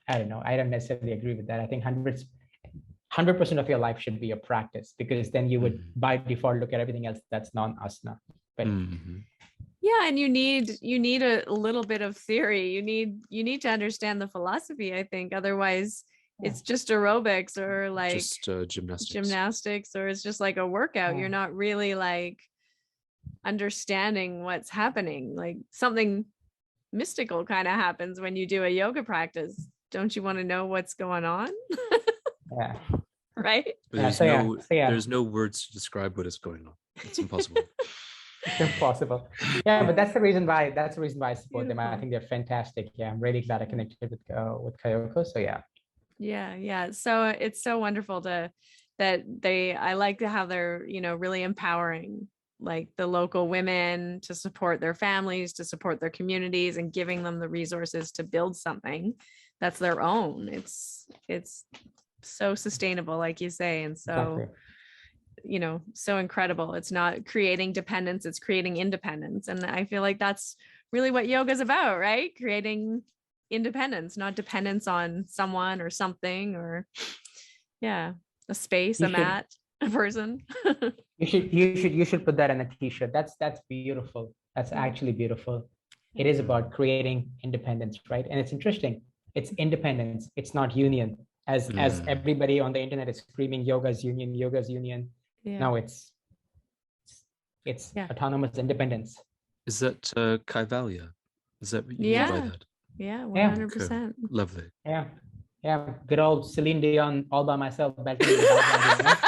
I don't know. I don't necessarily agree with that. I think 100% of your life should be a practice, because then you would by default look at everything else that's non-asana. But yeah, and you need a little bit of theory. You need to understand the philosophy, I think. Otherwise, it's just aerobics or like just gymnastics, or it's just like a workout. You're not really like understanding what's happening. Like something mystical kind of happens when you do a yoga practice. Don't you want to know what's going on? Yeah. Right? There's no words to describe what is going on. It's impossible. It's impossible. Yeah, but that's the reason why I support them. I think they're fantastic. Yeah, I'm really glad I connected with Kayoko. So yeah. Yeah. So it's so wonderful I like to have their, really empowering like the local women to support their families, to support their communities, and giving them the resources to build something that's their own. It's so sustainable, like you say, and so so incredible. It's not creating dependence, it's creating independence. And I feel like that's really what yoga is about, right? Creating independence, not dependence on someone or something, or a space, mat, a person. you should put that in a t-shirt. That's beautiful. That's actually beautiful. It is about creating independence, right? And it's interesting. It's independence. It's not union. As everybody on the internet is screaming, yoga's union. No, it's autonomous independence. Is that Kaivalya? Is that what you mean by that? Yeah, 100%. Okay. Lovely. Yeah. Good old Celine Dion, all by myself. I love that.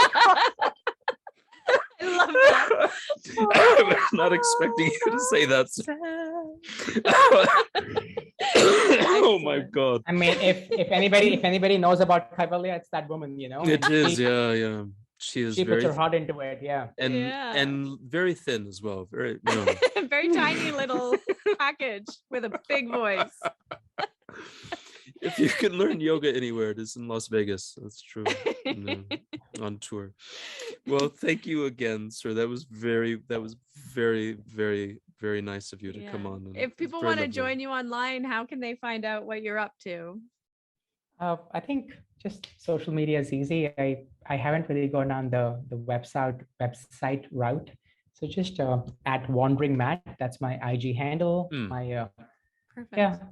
I was not expecting you to say that. Oh my God. I mean, if anybody knows about Kaivalya, it's that woman, It is, yeah. She puts her heart into it, and very thin as well. Very very tiny little package with a big voice. If you can learn yoga anywhere, it is in Las Vegas. That's true. On tour. Well, thank you again, sir. That was very, very nice of you to come on. And if people want to join you online, how can they find out what you're up to? I think just social media is easy. I haven't really gone on the website route. So just at Wandering Mat, that's my IG handle. My perfect.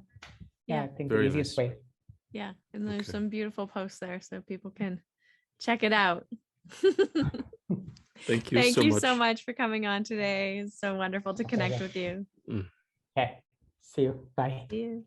I think very the easiest way. Yeah, and there's some beautiful posts there, so people can check it out. Thank you Thank so you much. so much for coming on today. It's so wonderful to connect with you. Okay, see you. Bye. See you.